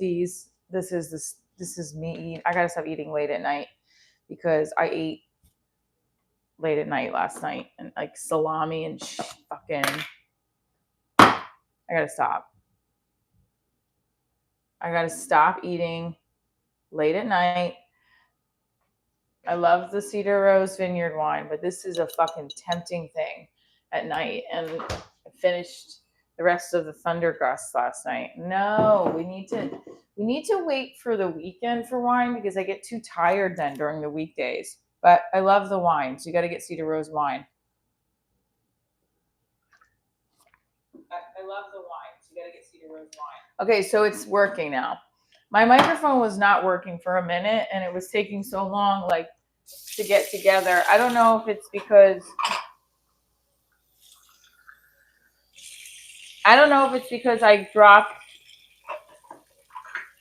This is me eating. I gotta stop eating late at night because I ate late at night last night and like salami and fucking. I gotta stop. I gotta stop eating late at night. I love the Cedar Rose Vineyard wine, but this is a fucking tempting thing at night. And I finished the rest of the Thundergust last night. No, we need to wait for the weekend for wine because I get too tired then during the weekdays. But I love the wine, so you got to get Cedar Rose wine. I love the wine, so you got to get Cedar Rose wine. Okay, so it's working now. My microphone was not working for a minute, and it was taking so long, like, to get together. I don't know if it's because I dropped.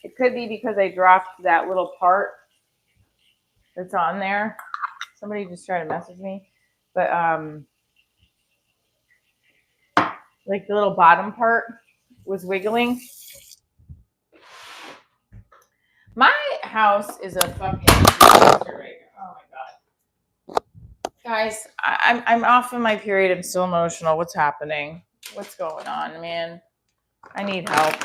It could be because I dropped that little part that's on there. Somebody just tried to message me, but like the little bottom part was wiggling. My house is a fucking disaster right now. Oh my god, guys, I'm off of my period. I'm still emotional. What's happening? What's going on, man? I need help.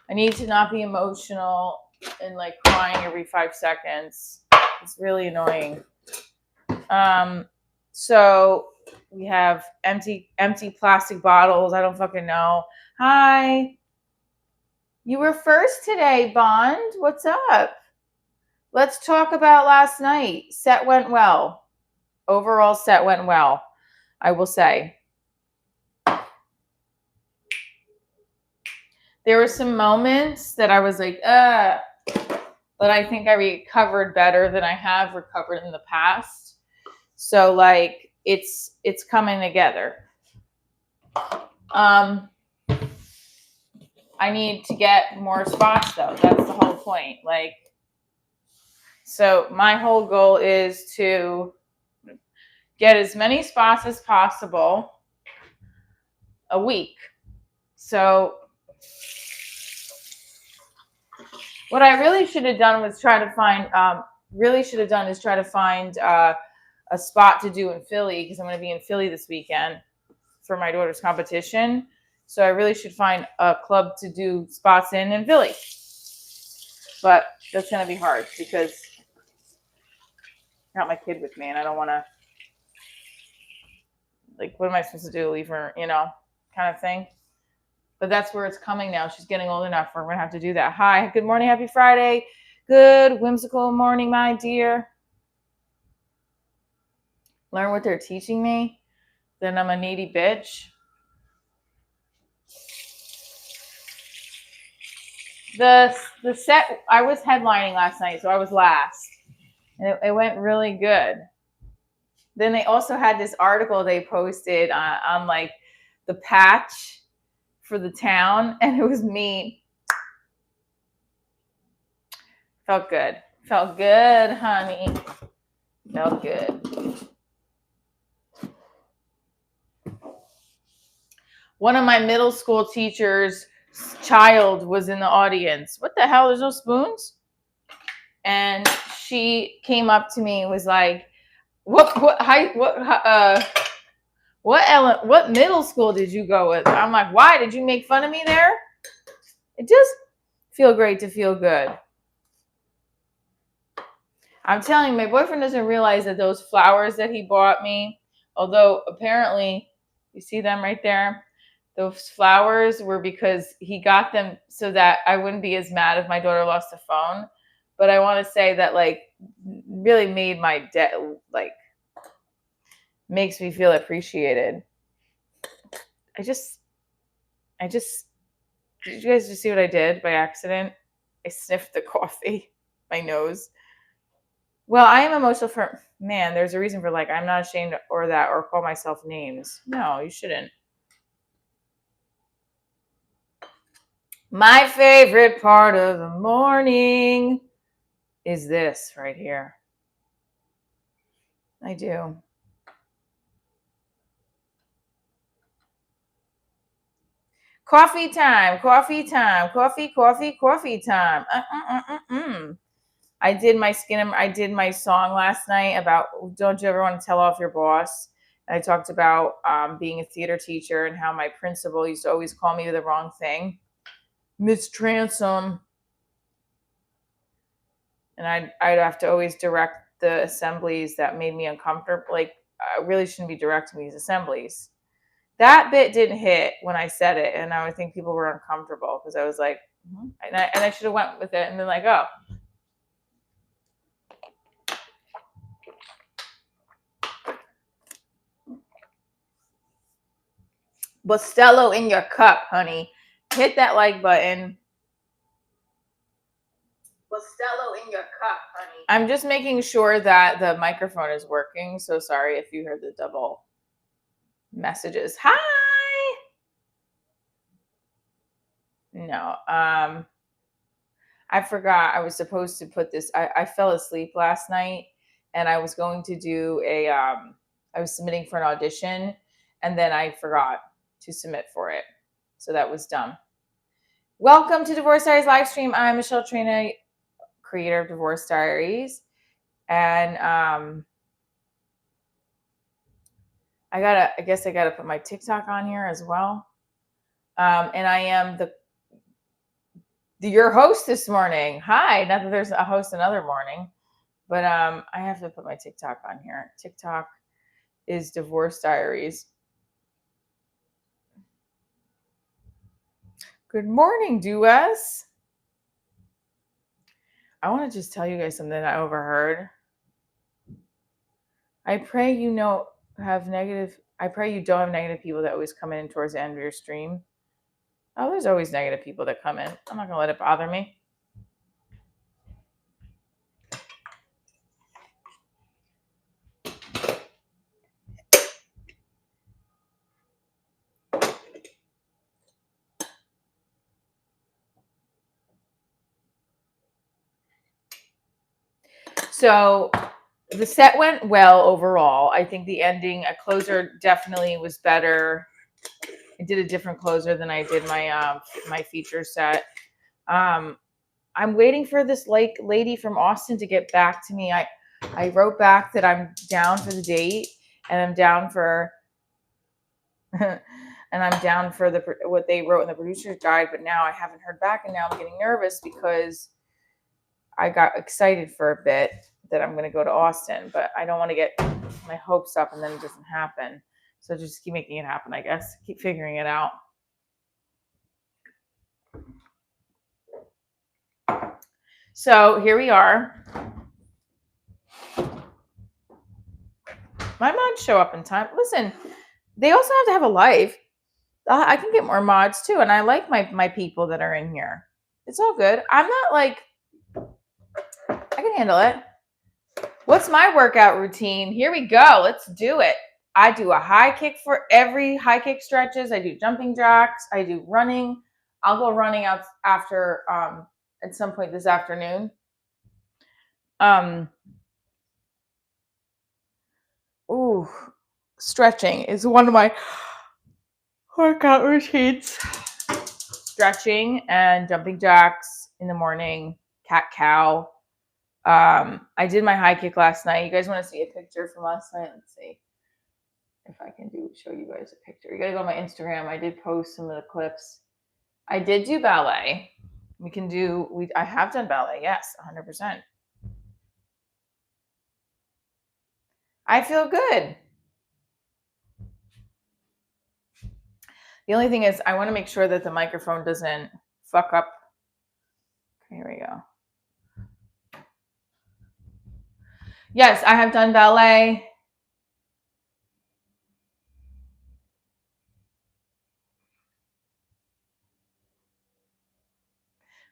I need to not be emotional and like crying every 5 seconds. It's really annoying. So we have empty plastic bottles. I don't fucking know. Hi. You were first today, Bond. What's up? Let's talk about last night. Set went well. Overall set went well, I will say. There were some moments that I was like, but I think I recovered better than I have recovered in the past. So like it's coming together. I need to get more spots though. That's the whole point. Like, so my whole goal is to get as many spots as possible a week. So what I really should have done was try to find a spot to do in Philly because I'm going to be in Philly this weekend for my daughter's competition. So I really should find a club to do spots in Philly. But that's going to be hard because I got my kid with me and I don't want to, like, what am I supposed to do? Leave her, kind of thing. But that's where it's coming now. She's getting old enough where we're going to have to do that. Hi, good morning, happy Friday. Good, whimsical morning, my dear. Learn what they're teaching me. Then I'm a needy bitch. The set, I was headlining last night, so I was last. And it went really good. Then they also had this article they posted on like the patch for the town, and it was me. Felt good. Felt good, honey. Felt good. One of my middle school teachers' child was in the audience. What the hell? There's no spoons? And she came up to me and was like, what middle school did you go with? I'm like, why? Did you make fun of me there? It just feel great to feel good. I'm telling you, my boyfriend doesn't realize that those flowers that he bought me, although apparently, you see them right there? Those flowers were because he got them so that I wouldn't be as mad if my daughter lost a phone. But I want to say that, like, really made my day, like, makes me feel appreciated. Did you guys just see what I did by accident? I sniffed the coffee, my nose. Well, I am emotional for, man, there's a reason for, like, I'm not ashamed or call myself names. No, you shouldn't. My favorite part of the morning is this right here. I do. Coffee time, coffee time, coffee time. I did my song last night about don't you ever want to tell off your boss. And I talked about being a theater teacher and how my principal used to always call me the wrong thing, Miss Transom, and I'd have to always direct the assemblies that made me uncomfortable. Like I really shouldn't be directing these assemblies. That bit didn't hit when I said it, and I would think people were uncomfortable because I was like, and I should have went with it and been like, oh. Bustelo in your cup, honey. Hit that like button. Bustelo in your cup, honey. I'm just making sure that the microphone is working. So sorry if you heard the double messages. Hi. No. I forgot I was supposed to put this. I fell asleep last night and I was going to do I was submitting for an audition and then I forgot to submit for it. So that was dumb. Welcome to Divorce Diaries live stream. I'm Michelle Trina, creator of Divorce Diaries. And I guess I gotta put my TikTok on here as well. And I am your host this morning. Hi, not that there's a host another morning, but I have to put my TikTok on here. TikTok is Divorce Diaries. Good morning, Dues. I want to just tell you guys something that I overheard. I pray you don't have negative people that always come in towards the end of your stream. Oh, there's always negative people that come in. I'm not going to let it bother me. So the set went well overall. I think the ending, a closer definitely was better. I did a different closer than I did my my feature set. I'm waiting for this lady from Austin to get back to me. I wrote back that I'm down for the date and I'm down for what they wrote in the producer's guide, but now I haven't heard back and now I'm getting nervous because I got excited for a bit that I'm going to go to Austin, but I don't want to get my hopes up and then it doesn't happen. So just keep making it happen, I guess. Keep figuring it out. So here we are. My mods show up in time. Listen, they also have to have a life. I can get more mods too, and I like my people that are in here. It's all good. I'm not like, I can handle it. What's my workout routine? Here we go. Let's do it. I do a high kick for every high kick stretches. I do jumping jacks. I do running. I'll go running out after at some point this afternoon. Stretching is one of my workout routines. Stretching and jumping jacks in the morning. Cat cow. I did my high kick last night. You guys want to see a picture from last night? Let's see if I can show you guys a picture. You gotta go to my Instagram. I did post some of the clips. I did do ballet. I have done ballet. Yes, 100%. I feel good. The only thing is I want to make sure that the microphone doesn't fuck up. Here we go. Yes, I have done ballet.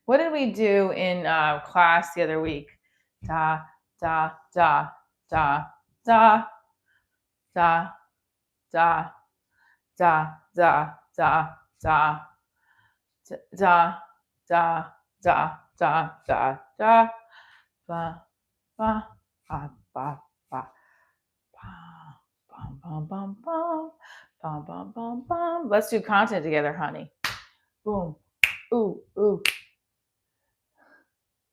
What did we do in class the other week? Da, da, da, da, da, da, da, da, da, da, da, da, da, da, da, da, da, ba, ba, ba, ba, ba, bum, bum, bum, bum, bum, bum, bum, bum. Let's do content together, honey. Boom. Ooh, ooh.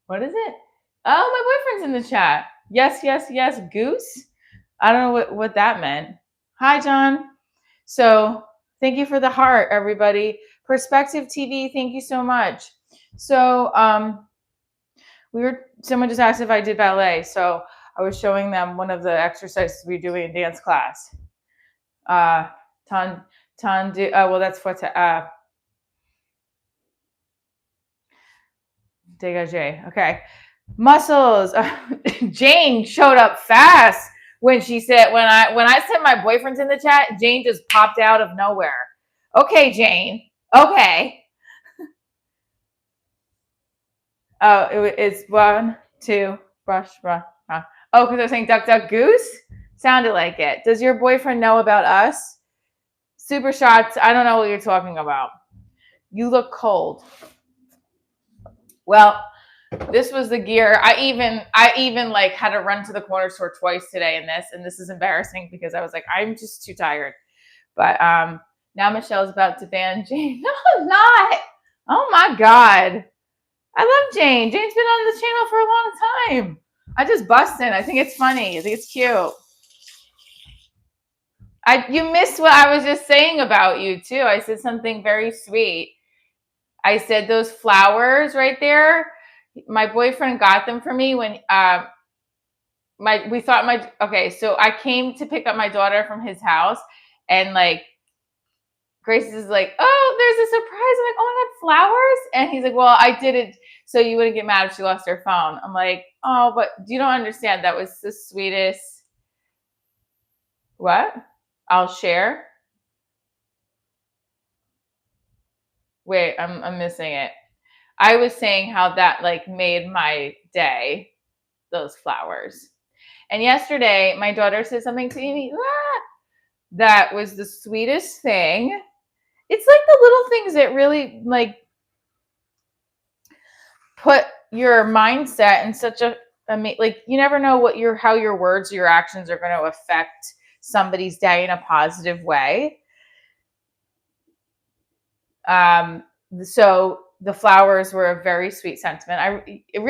What is it? Oh, my boyfriend's in the chat. Yes, yes, yes. Goose. I don't know what that meant. Hi, John. So thank you for the heart, everybody. Perspective TV, thank you so much. So someone just asked if I did ballet. So I was showing them one of the exercises we do in dance class. Well, that's what dégagé. Okay. Muscles. Jane showed up fast when she said when I said my boyfriend's in the chat. Jane just popped out of nowhere. Okay, Jane. Okay. Oh, it's 1, 2, brush. Oh, because I was saying duck, duck, goose. Sounded like it. Does your boyfriend know about us? Super shots. I don't know what you're talking about. You look cold. Well, this was the gear. I even like had to run to the corner store twice today and this is embarrassing because I was like, I'm just too tired. But now Michelle's about to ban Jane. No, I'm not. Oh my God. I love Jane. Jane's been on the channel for a long time. I just bust in. I think it's funny. I think it's cute. You missed what I was just saying about you too. I said something very sweet. I said those flowers right there. My boyfriend got them for me when so I came to pick up my daughter from his house and like Grace is like, oh, there's a surprise. I'm like, oh my God, flowers? And he's like, well, I did it so you wouldn't get mad if she lost her phone. I'm like, oh, but you don't understand. That was the sweetest. What? I'll share. Wait, I'm missing it. I was saying how that like made my day, those flowers. And yesterday, my daughter said something to me. That was the sweetest thing. It's like the little things that really like put your mindset in such a like you never know how your words or your actions are going to affect somebody's day in a positive way. So the flowers were a very sweet sentiment. I'm a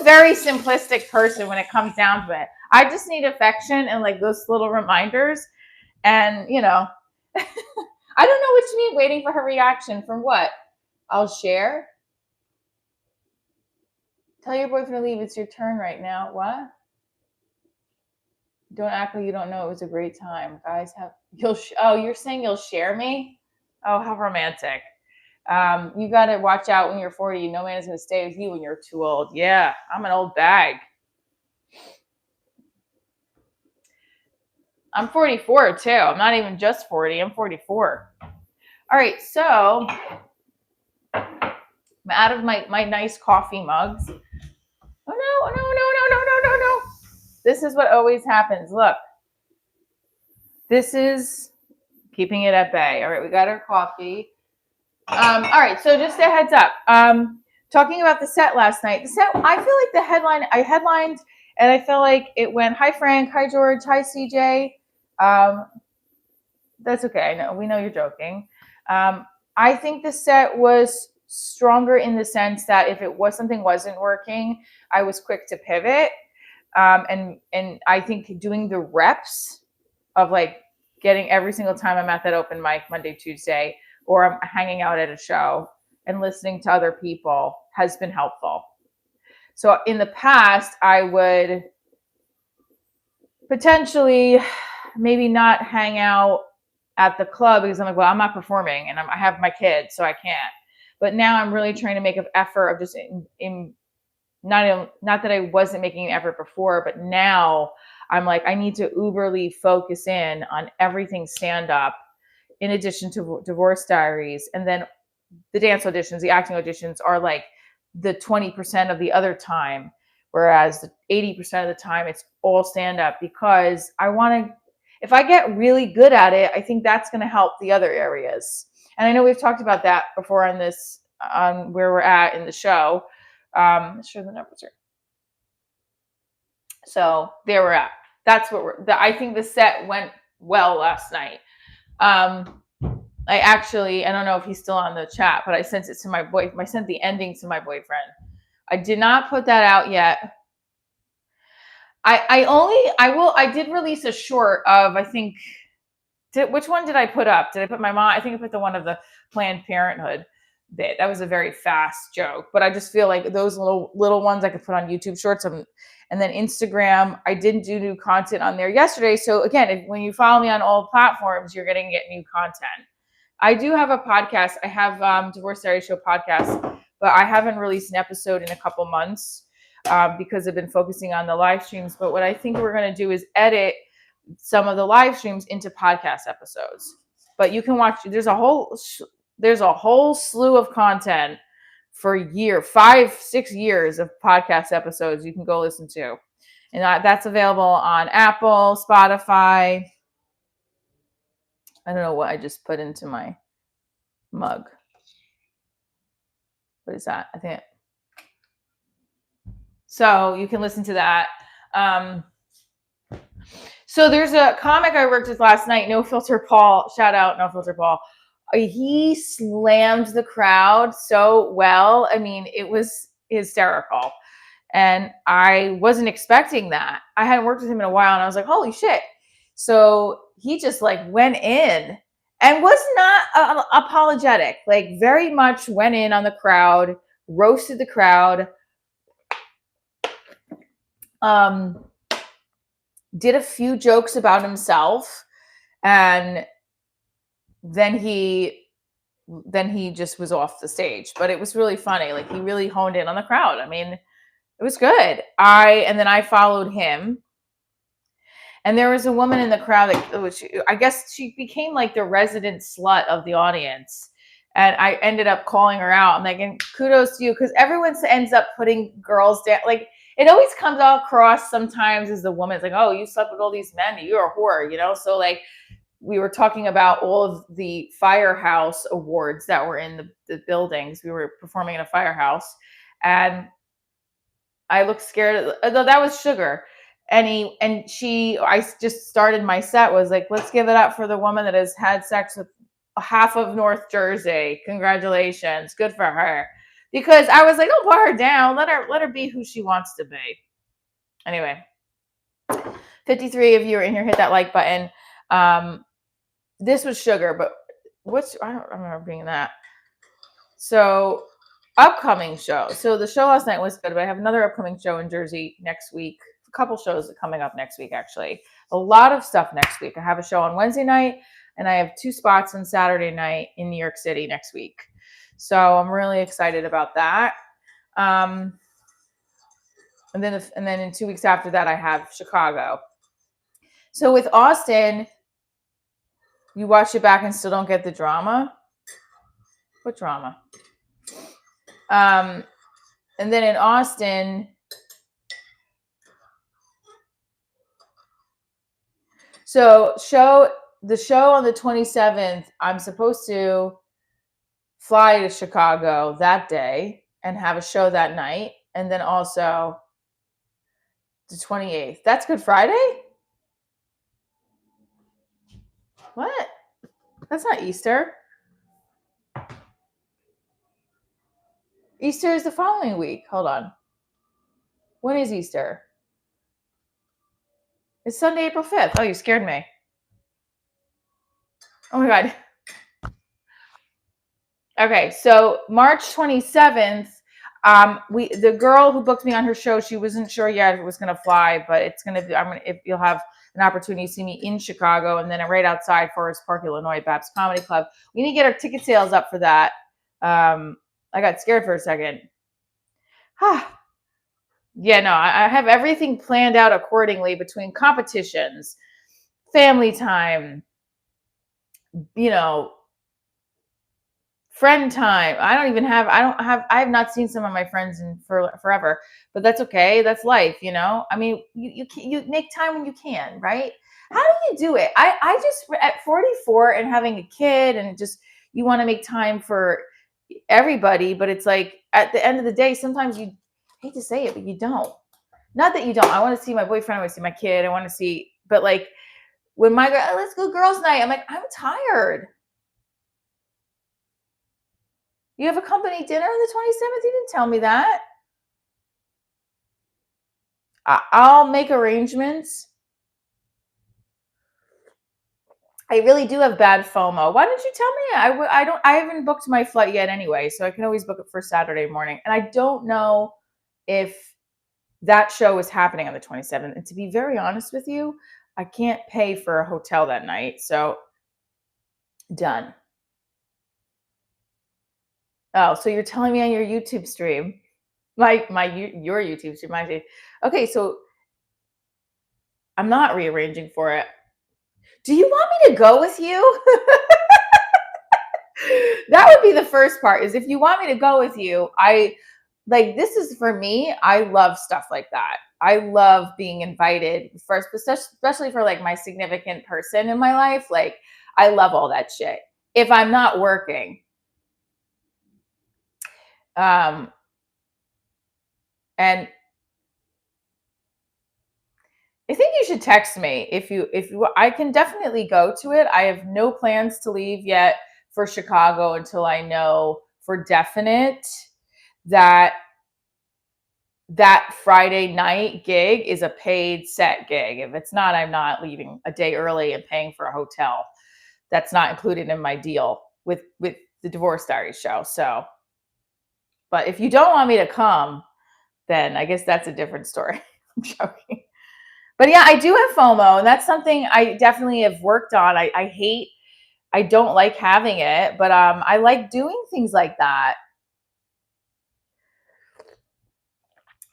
very simplistic person when it comes down to it. I just need affection and like those little reminders. And, you know, I don't know what you mean waiting for her reaction from what? I'll share. Tell your boyfriend to leave. It's your turn right now. What? Don't act like you don't know it was a great time. Guys you're saying you'll share me? Oh, how romantic. You got to watch out when you're 40. No man is going to stay with you when you're too old. Yeah, I'm an old bag. I'm 44 too. I'm not even just 40. I'm 44. All right, so I'm out of my nice coffee mugs. Oh no. This is what always happens. Look. This is keeping it at bay. All right, we got our coffee. All right, so just a heads up. Talking about the set last night. The set, I feel like I headlined and I felt like it went, hi Frank, hi George, hi CJ. That's okay. I know, we know you're joking. I think the set was stronger in the sense that if something wasn't working, I was quick to pivot. And I think doing the reps of like getting every single time I'm at that open mic Monday, Tuesday, or I'm hanging out at a show and listening to other people has been helpful. So in the past, I would potentially maybe not hang out at the club because I'm like, well, I'm not performing and I have my kids, so I can't. But now I'm really trying to make an effort of just not that I wasn't making an effort before, but now I'm like, I need to uberly focus in on everything stand up in addition to Divorce Diaries. And then the dance auditions, the acting auditions are like the 20% of the other time. Whereas the 80% of the time it's all stand up because I want to, if I get really good at it, I think that's going to help the other areas. And I know we've talked about that before on this, on where we're at in the show. Sure the numbers are. So there we're at. That's what I think the set went well last night. I don't know if he's still on the chat, but I sent it to my boy. I sent the ending to my boyfriend. I did not put that out yet. I did release a short of, I think, which one did I put up? Did I put my mom? I think I put the one of the Planned Parenthood bit. That was a very fast joke, but I just feel like those little ones I could put on YouTube Shorts. And then Instagram, I didn't do new content on there yesterday. So again, when you follow me on all platforms, you're going to get new content. I do have a podcast. I have Divorce Diary Show podcast, but I haven't released an episode in a couple months because I've been focusing on the live streams. But what I think we're going to do is edit some of the live streams into podcast episodes. But you can watch. There's a whole slew of content for 5-6 years of podcast episodes you can go listen to, and that's available on Apple, Spotify. I don't know what I just put into my mug. What is that? I think. So you can listen to that. So there's a comic I worked with last night, No Filter Paul. Shout out, No Filter Paul. He slammed the crowd so well. I mean, it was hysterical. And I wasn't expecting that. I hadn't worked with him in a while, and I was like, holy shit. So he just like went in and was not apologetic, like very much went in on the crowd, roasted the crowd. Did a few jokes about himself, and then he just was off the stage. But it was really funny. Like, he really honed in on the crowd. I mean, it was good. And then I followed him, and there was a woman in the crowd which I guess she became like the resident slut of the audience. And I ended up calling her out. I'm like, and kudos to you, because everyone ends up putting girls down. Like, it always comes across sometimes as the woman. It's like, oh, you slept with all these men. You're a whore, you know? So like, we were talking about all of the firehouse awards that were in the buildings. We were performing in a firehouse, and I looked scared. Though that was Sugar. I just started my set was like, let's give it up for the woman that has had sex with half of North Jersey. Congratulations. Good for her. Because I was like, don't put her down. Let her be who she wants to be. Anyway, 53 of you are in here. Hit that like button. This was Sugar, but I don't remember being that. So upcoming show. So the show last night was good, but I have another upcoming show in Jersey next week. A couple shows coming up next week, actually. A lot of stuff next week. I have a show on Wednesday night, and I have 2 spots on Saturday night in New York City next week. So I'm really excited about that. And then in 2 weeks after that, I have Chicago. So with Austin, you watch it back and still don't get the drama. What drama? And then in Austin, so the show on the 27th, I'm supposed to fly to Chicago that day and have a show that night. And then also the 28th. That's Good Friday? What? That's not Easter. Easter is the following week. Hold on. When is Easter? It's Sunday, April 5th. Oh, you scared me. Oh my God. Okay, so March 27th, the girl who booked me on her show, she wasn't sure yet if it was gonna fly, but it's gonna be. If you'll have an opportunity to see me in Chicago, and then right outside Forest Park, Illinois, Babs Comedy Club. We need to get our ticket sales up for that. I got scared for a second. Yeah, no, I have everything planned out accordingly between competitions, family time, friend time. I have not seen some of my friends in forever, but that's okay. That's life, I mean, you make time when you can, right? How do you do it? I just, at 44 and having a kid, and just, you want to make time for everybody, but it's like, at the end of the day, sometimes you hate to say it, but you don't. Not that you don't. I want to see my boyfriend. I want to see my kid. I want to see, but like, when my girl, let's go girls' night, I'm like, I'm tired. You have a company dinner on the 27th? You didn't tell me that. I'll make arrangements. I really do have bad FOMO. Why didn't you tell me? I haven't booked my flight yet anyway, so I can always book it for Saturday morning. And I don't know if that show is happening on the 27th. And to be very honest with you, I can't pay for a hotel that night. So done. Oh, so you're telling me on your YouTube stream, your YouTube stream, my okay. So I'm not rearranging for it. Do you want me to go with you? That would be the first part. Is if you want me to go with you, this is for me. I love stuff like that. I love being invited first, especially for like my significant person in my life. Like I love all that shit. If I'm not working, and I think you should text me if you I can definitely go to it. I have no plans to leave yet for Chicago until I know for definite that Friday night gig is a paid set gig. If it's not, I'm not leaving a day early and paying for a hotel. That's not included in my deal with the Divorce Diaries show. So, but if you don't want me to come, then I guess that's a different story. I'm joking. But yeah, I do have FOMO, and that's something I definitely have worked on. I don't like having it, but I like doing things like that.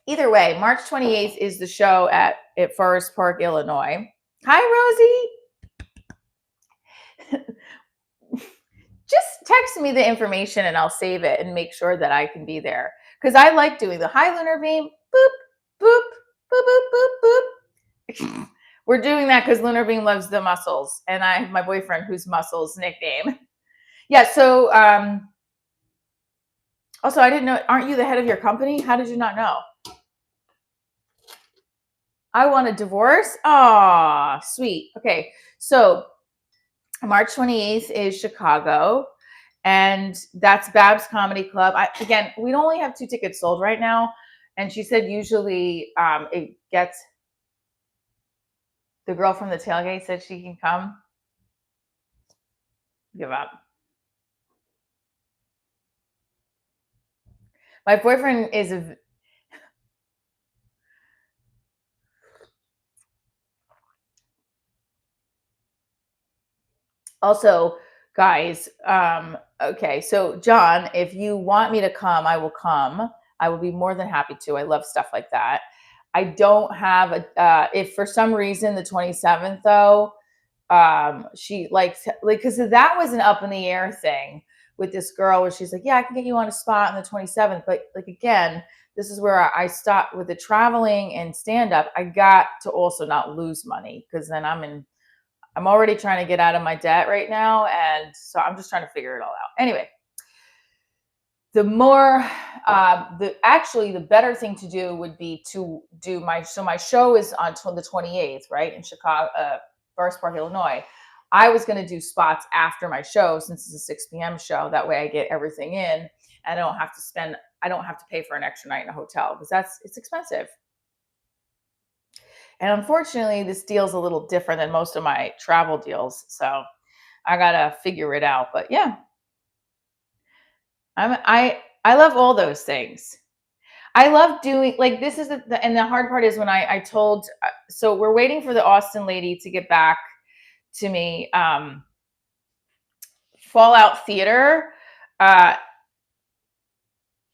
Either way, March 28th is the show at Forest Park, Illinois. Hi, Rosie. Just text me the information and I'll save it and make sure that I can be there. Because I like doing the high lunar beam, boop, boop, boop, boop, boop, boop. We're doing that because Lunar Beam loves the muscles, and I have my boyfriend who's Muscles nickname. Yeah. So, also, I didn't know. Aren't you the head of your company? How did you not know? I want a divorce. Ah, sweet. Okay. So, March 28th is Chicago, and that's Babs Comedy Club. Again, we only have 2 tickets sold right now, and she said usually it gets. The girl from the tailgate said she can come. Give up. My boyfriend is also, guys. Okay, so John, if you want me to come, I will come. I will be more than happy to. I love stuff like that. I don't have if for some reason the 27th though, she because that was an up in the air thing with this girl where she's like, yeah, I can get you on a spot on the 27th. But like, again, this is where I stopped with the traveling and stand up. I got to also not lose money because then I'm already trying to get out of my debt right now. And so I'm just trying to figure it all out. Anyway, the better thing to do would be to do my show is on the 28th, right? In Chicago, Forest Park, Illinois. I was going to do spots after my show since it's a 6 p.m. show. That way I get everything in and I don't have to pay for an extra night in a hotel because it's expensive. And unfortunately, this deal's a little different than most of my travel deals. So I got to figure it out. But yeah, I love all those things. I love doing this is and the hard part is when I told, so we're waiting for the Austin lady to get back to me. Fallout Theater. Oh,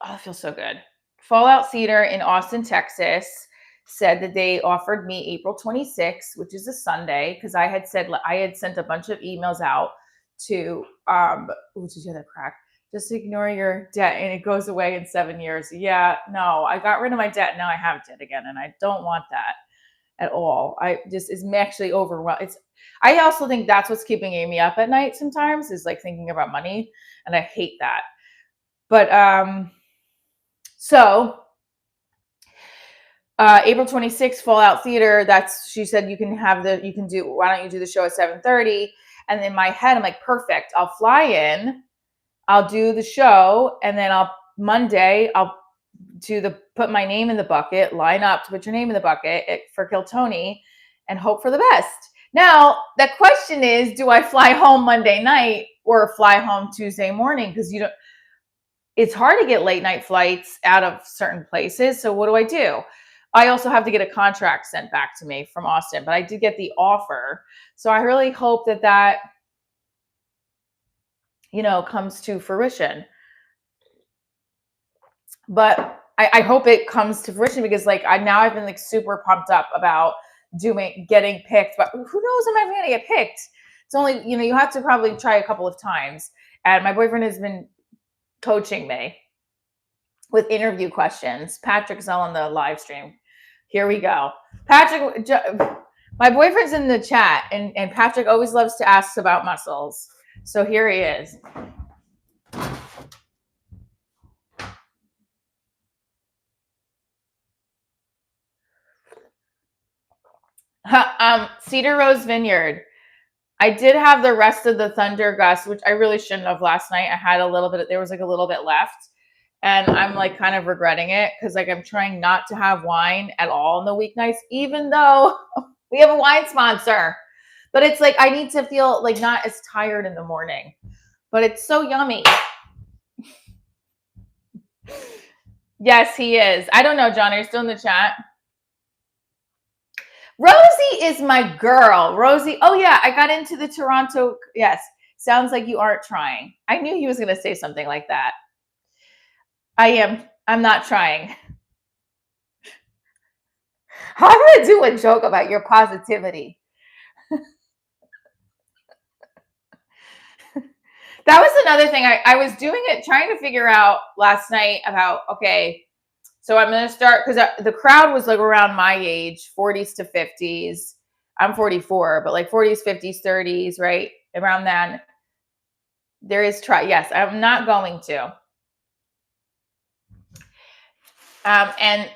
it feels so good. Fallout Theater in Austin, Texas said that they offered me April 26th, which is a Sunday, because I had sent a bunch of emails out to did you hear that crack? Just ignore your debt and it goes away in 7 years. Yeah, no, I got rid of my debt. Now I have debt again. And I don't want that at all. It's actually overwhelmed. I also think that's what's keeping Amy up at night sometimes is like thinking about money. And I hate that. But, so April 26th, Fallout Theater. She said why don't you do the show at 7:30? And in my head, I'm like, perfect. I'll fly in. I'll do the show, and then Monday I'll put my name in the bucket, line up to put your name in the bucket for Kill Tony, and hope for the best. Now, the question is, do I fly home Monday night or fly home Tuesday morning? Because it's hard to get late night flights out of certain places. So what do? I also have to get a contract sent back to me from Austin, but I did get the offer. So I really hope that comes to fruition. But I hope it comes to fruition because I've been super pumped up about getting picked, but who knows if I'm going to get picked. It's only, you have to probably try a couple of times. And my boyfriend has been coaching me with interview questions. Patrick's on the live stream. Here we go. Patrick, my boyfriend's in the chat, and Patrick always loves to ask about muscles. So here he is. Cedar Rose Vineyard. I did have the rest of the Thunder Gust, which I really shouldn't have last night. I had a little bit, there was a little bit left. And I'm kind of regretting it because I'm trying not to have wine at all in the weeknights, even though we have a wine sponsor. But it's I need to feel not as tired in the morning. But it's so yummy. Yes, he is. I don't know, John. Are you still in the chat? Rosie is my girl. Rosie. Oh, yeah. I got into the Toronto. Yes. Sounds like you aren't trying. I knew he was going to say something like that. I am. I'm not trying. I'm going to do a joke about your positivity. That was another thing. I was doing it, trying to figure out last night about, okay, so I'm going to start, because the crowd was around my age, 40s to 50s. I'm 44, but 40s, 50s, 30s, right? Around then. There is yes, I'm not going to. And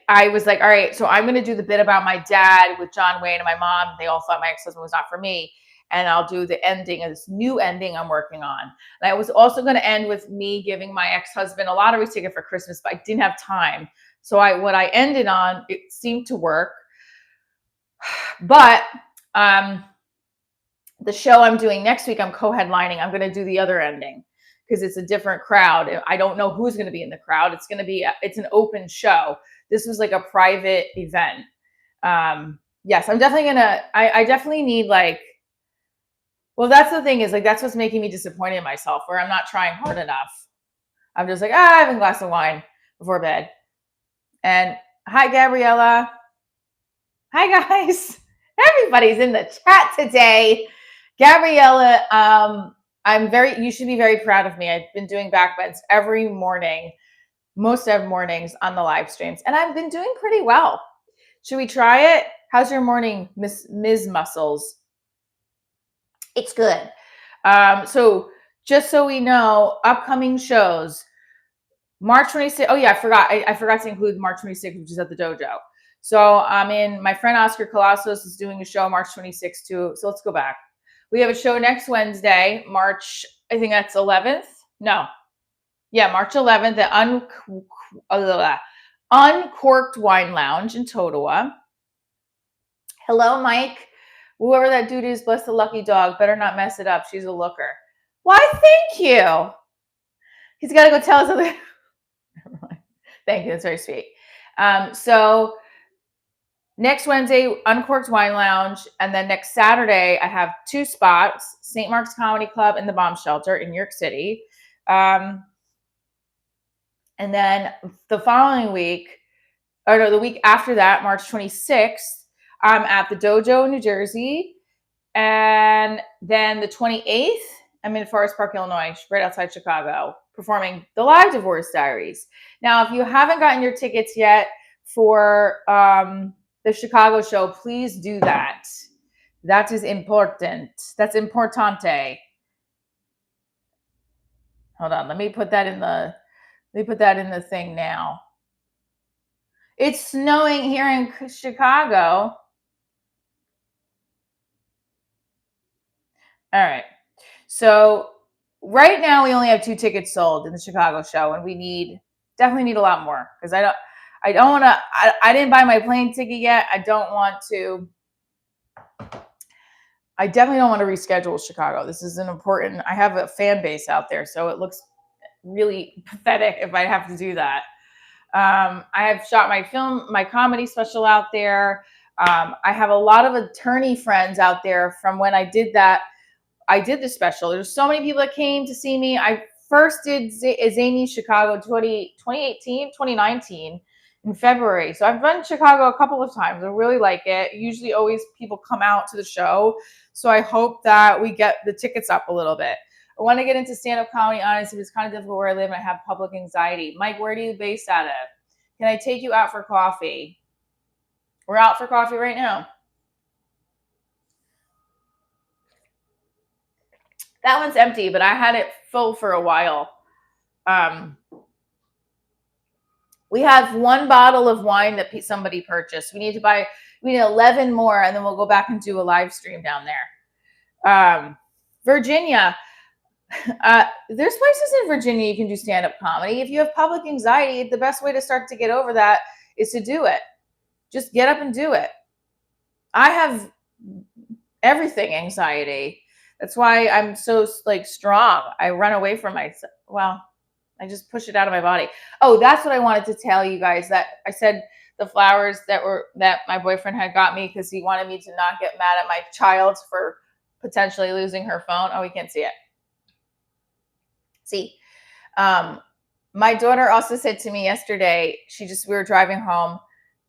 I was all right, so I'm going to do the bit about my dad with John Wayne and my mom. They all thought my ex-husband was not for me. And I'll do the ending of this new ending I'm working on. And I was also going to end with me giving my ex-husband a lottery ticket for Christmas, but I didn't have time. So what I ended on, it seemed to work. But the show I'm doing next week, I'm co-headlining. I'm going to do the other ending because it's a different crowd. I don't know who's going to be in the crowd. It's an open show. This was a private event. Yes, I'm definitely going to, I definitely need well, that's the thing is that's what's making me disappointed in myself, where I'm not trying hard enough. I'm just I have a glass of wine before bed. And hi, Gabriella. Hi, guys. Everybody's in the chat today. Gabriella, you should be very proud of me. I've been doing back bends every morning, most of mornings on the live streams, and I've been doing pretty well. Should we try it? How's your morning, Ms. Muscles? It's good. So just so we know, upcoming shows, March 26th. Oh yeah, I forgot to include March 26th, which is at the dojo. So my friend Oscar Colossos is doing a show March 26th too. So let's go back. We have a show next Wednesday, March, I think that's 11th. No. Yeah, March 11th at Uncorked Wine Lounge in Totowa. Hello, Mike. Whoever that dude is, bless the lucky dog. Better not mess it up. She's a looker. Why, thank you. He's got to go tell us something. Thank you. That's very sweet. So next Wednesday, Uncorked Wine Lounge. And then next Saturday, I have 2 spots, St. Mark's Comedy Club and the Bomb Shelter in New York City. And then the following week, the week after that, March 26th, I'm at the Dojo in New Jersey. And then the 28th, I'm in Forest Park, Illinois, right outside Chicago, performing the live Divorce Diaries. Now, if you haven't gotten your tickets yet for the Chicago show, please do that. That is important. That's importante. Hold on, let me put that in the thing now. It's snowing here in Chicago. All right. So right now we only have 2 tickets sold in the Chicago show, and we definitely need a lot more because I don't want to. I didn't buy my plane ticket yet. I definitely don't want to reschedule Chicago. This is an important. I have a fan base out there, so it looks really pathetic if I have to do that. I have shot my comedy special out there. I have a lot of attorney friends out there from when I did the special. There's so many people that came to see me. I first did Zany Chicago 2019 in February. So I've been to Chicago a couple of times. I really like it. Usually always people come out to the show. So I hope that we get the tickets up a little bit. I want to get into stand-up comedy. Honestly, it's kind of difficult where I live and I have public anxiety. Mike, where do you base out of? Can I take you out for coffee? We're out for coffee right now. That one's empty, but I had it full for a while. We have 1 bottle of wine that somebody purchased. We need 11 more, and then we'll go back and do a live stream down there. Virginia. There's places in Virginia you can do stand-up comedy. If you have public anxiety, the best way to start to get over that is to do it. Just get up and do it. I have everything anxiety. That's why I'm so strong. I run away from myself. Well, I just push it out of my body. Oh, that's what I wanted to tell you guys. That I said the flowers that my boyfriend had got me because he wanted me to not get mad at my child for potentially losing her phone. Oh, we can't see it. See, my daughter also said to me yesterday, we were driving home,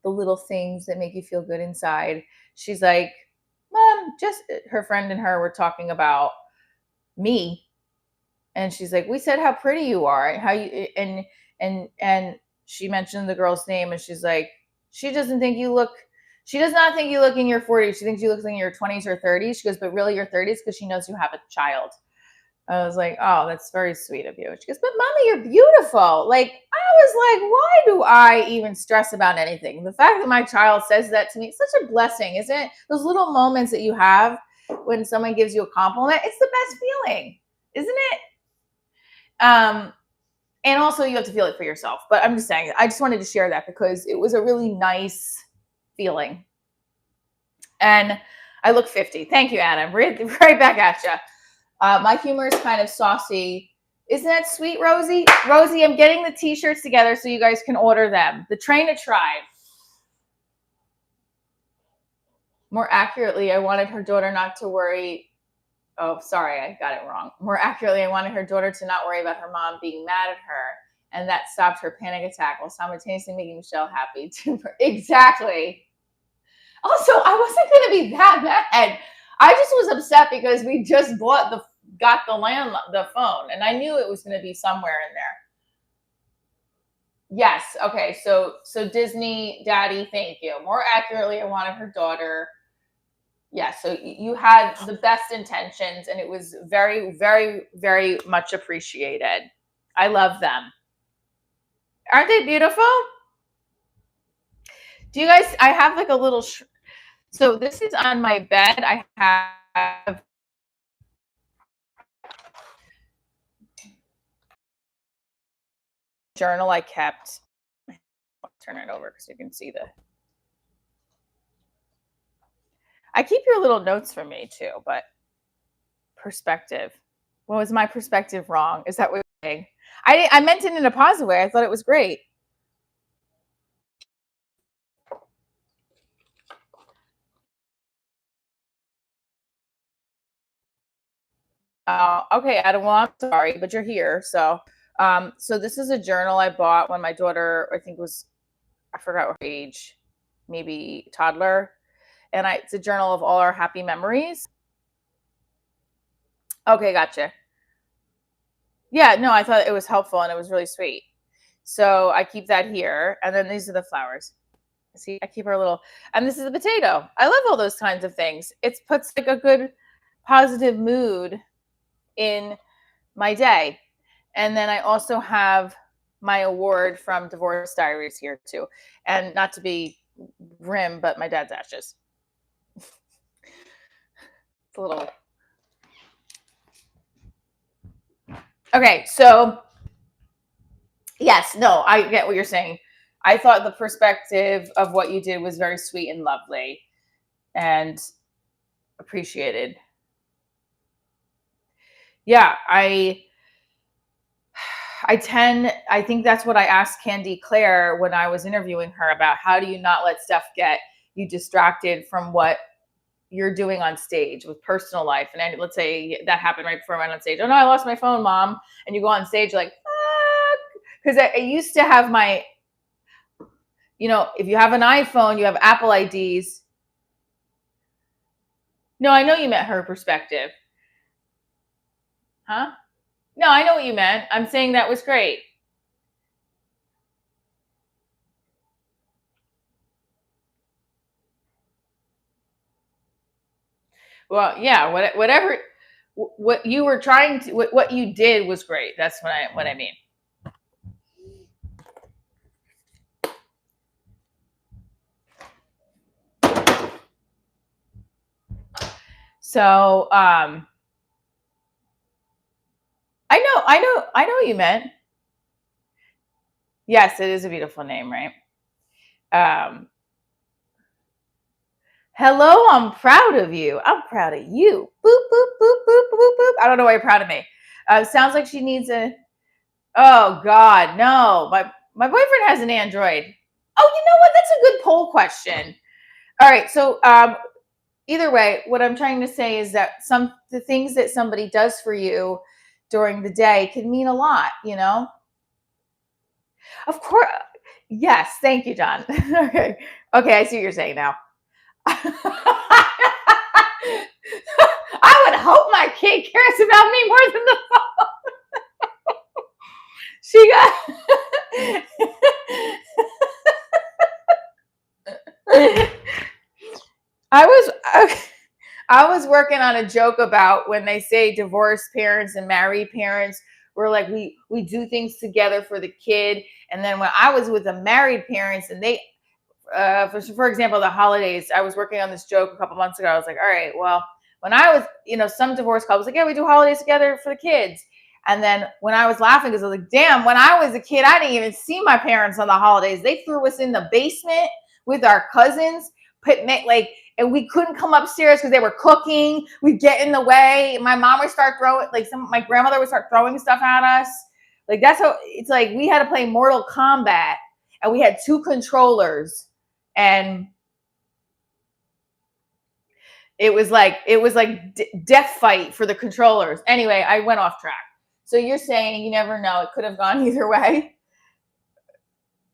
the little things that make you feel good inside. She's like, Mom, just her friend and her were talking about me. And she's like, we said how pretty you are and how you, and she mentioned the girl's name and she's like, she does not think you look in your 40s. She thinks you look like in your 20s or 30s. She goes, but really your 30s because she knows you have a child. I was like, oh, that's very sweet of you. She goes, but Mommy, you're beautiful. Like, I was like, why do I even stress about anything? The fact that my child says that to me, it's such a blessing, isn't it? Those little moments that you have when someone gives you a compliment, it's the best feeling, isn't it? And also you have to feel it for yourself. But I'm just saying, I just wanted to share that because it was a really nice feeling. And I look 50. Thank you, Adam. Right back at you. My humor is kind of saucy. Isn't that sweet, Rosie? Rosie, I'm getting the t-shirts together so you guys can order them. The Train a Tribe. More accurately, I wanted her daughter not to worry. Oh, sorry, I got it wrong. More accurately, I wanted her daughter to not worry about her mom being mad at her, and that stopped her panic attack while simultaneously making Michelle happy too. Exactly. Also, I wasn't going to be that mad. I just was upset because we just got the phone, and I knew it was going to be somewhere in there. Yes. Okay. So Disney Daddy, thank you. More accurately, I wanted her daughter. Yeah. So you had the best intentions, and it was very, very, very much appreciated. I love them. Aren't they beautiful? Do you guys? I have like a little. So this is on my bed. I have journal I kept. I'll turn it over because you can see I keep your little notes for me too, but perspective. Well, was my perspective wrong? Is that what you're saying? I meant it in a positive way. I thought it was great. Okay, Adam. Well, I'm sorry, but you're here. So this is a journal I bought when my daughter, I think I forgot what age, maybe toddler. And it's a journal of all our happy memories. Okay, gotcha. Yeah, no, I thought it was helpful and it was really sweet. So I keep that here. And then these are the flowers. See, I keep her little, and this is a potato. I love all those kinds of things. It puts like a good positive mood in my day. And then I also have my award from Divorce Diaries here too. And not to be grim, but my dad's ashes. It's a little. Okay, so yes, no, I get what you're saying. I thought the perspective of what you did was very sweet and lovely and appreciated. Yeah, I think that's what I asked Candy Claire when I was interviewing her about how do you not let stuff get you distracted from what you're doing on stage with personal life. And then let's say that happened right before I went on stage. Oh no, I lost my phone, mom. And you go on stage like, fuck. Because I used to have my, if you have an iPhone, you have Apple IDs. No, I know you meant her perspective. Huh? No, I know what you meant. I'm saying that was great. Well, yeah, whatever what you were trying to what you did was great. That's what I mean. So, I know what you meant. Yes, it is a beautiful name, right? Um, Hello, I'm proud of you. I'm proud of you. Boop, boop, boop, boop, boop, boop. I don't know why you're proud of me. Sounds like she needs a. Oh God, no. My boyfriend has an Android. Oh, you know what? That's a good poll question. All right, so either way, what I'm trying to say is that the things that somebody does for you during the day can mean a lot. Of course. Yes. Thank you, John. Okay. Okay. I see what you're saying now. I would hope my kid cares about me more than the phone. She got. I was I was working on a joke about when they say divorced parents and married parents. We're like we do things together for the kid, and then when I was with the married parents and they for example, the holidays, I was working on this joke a couple months ago. I was like, all right, well, when I was, some divorce couples like, yeah, we do holidays together for the kids. And then when I was laughing, because I was like, damn, when I was a kid, I didn't even see my parents on the holidays. They threw us in the basement with our cousins, and we couldn't come upstairs because they were cooking. We'd get in the way. My mom would start throwing, my grandmother would start throwing stuff at us. Like, that's how it's like we had to play Mortal Kombat and we had two controllers and it was like death fight for the controllers. Anyway, I went off track. So you're saying you never know; it could have gone either way.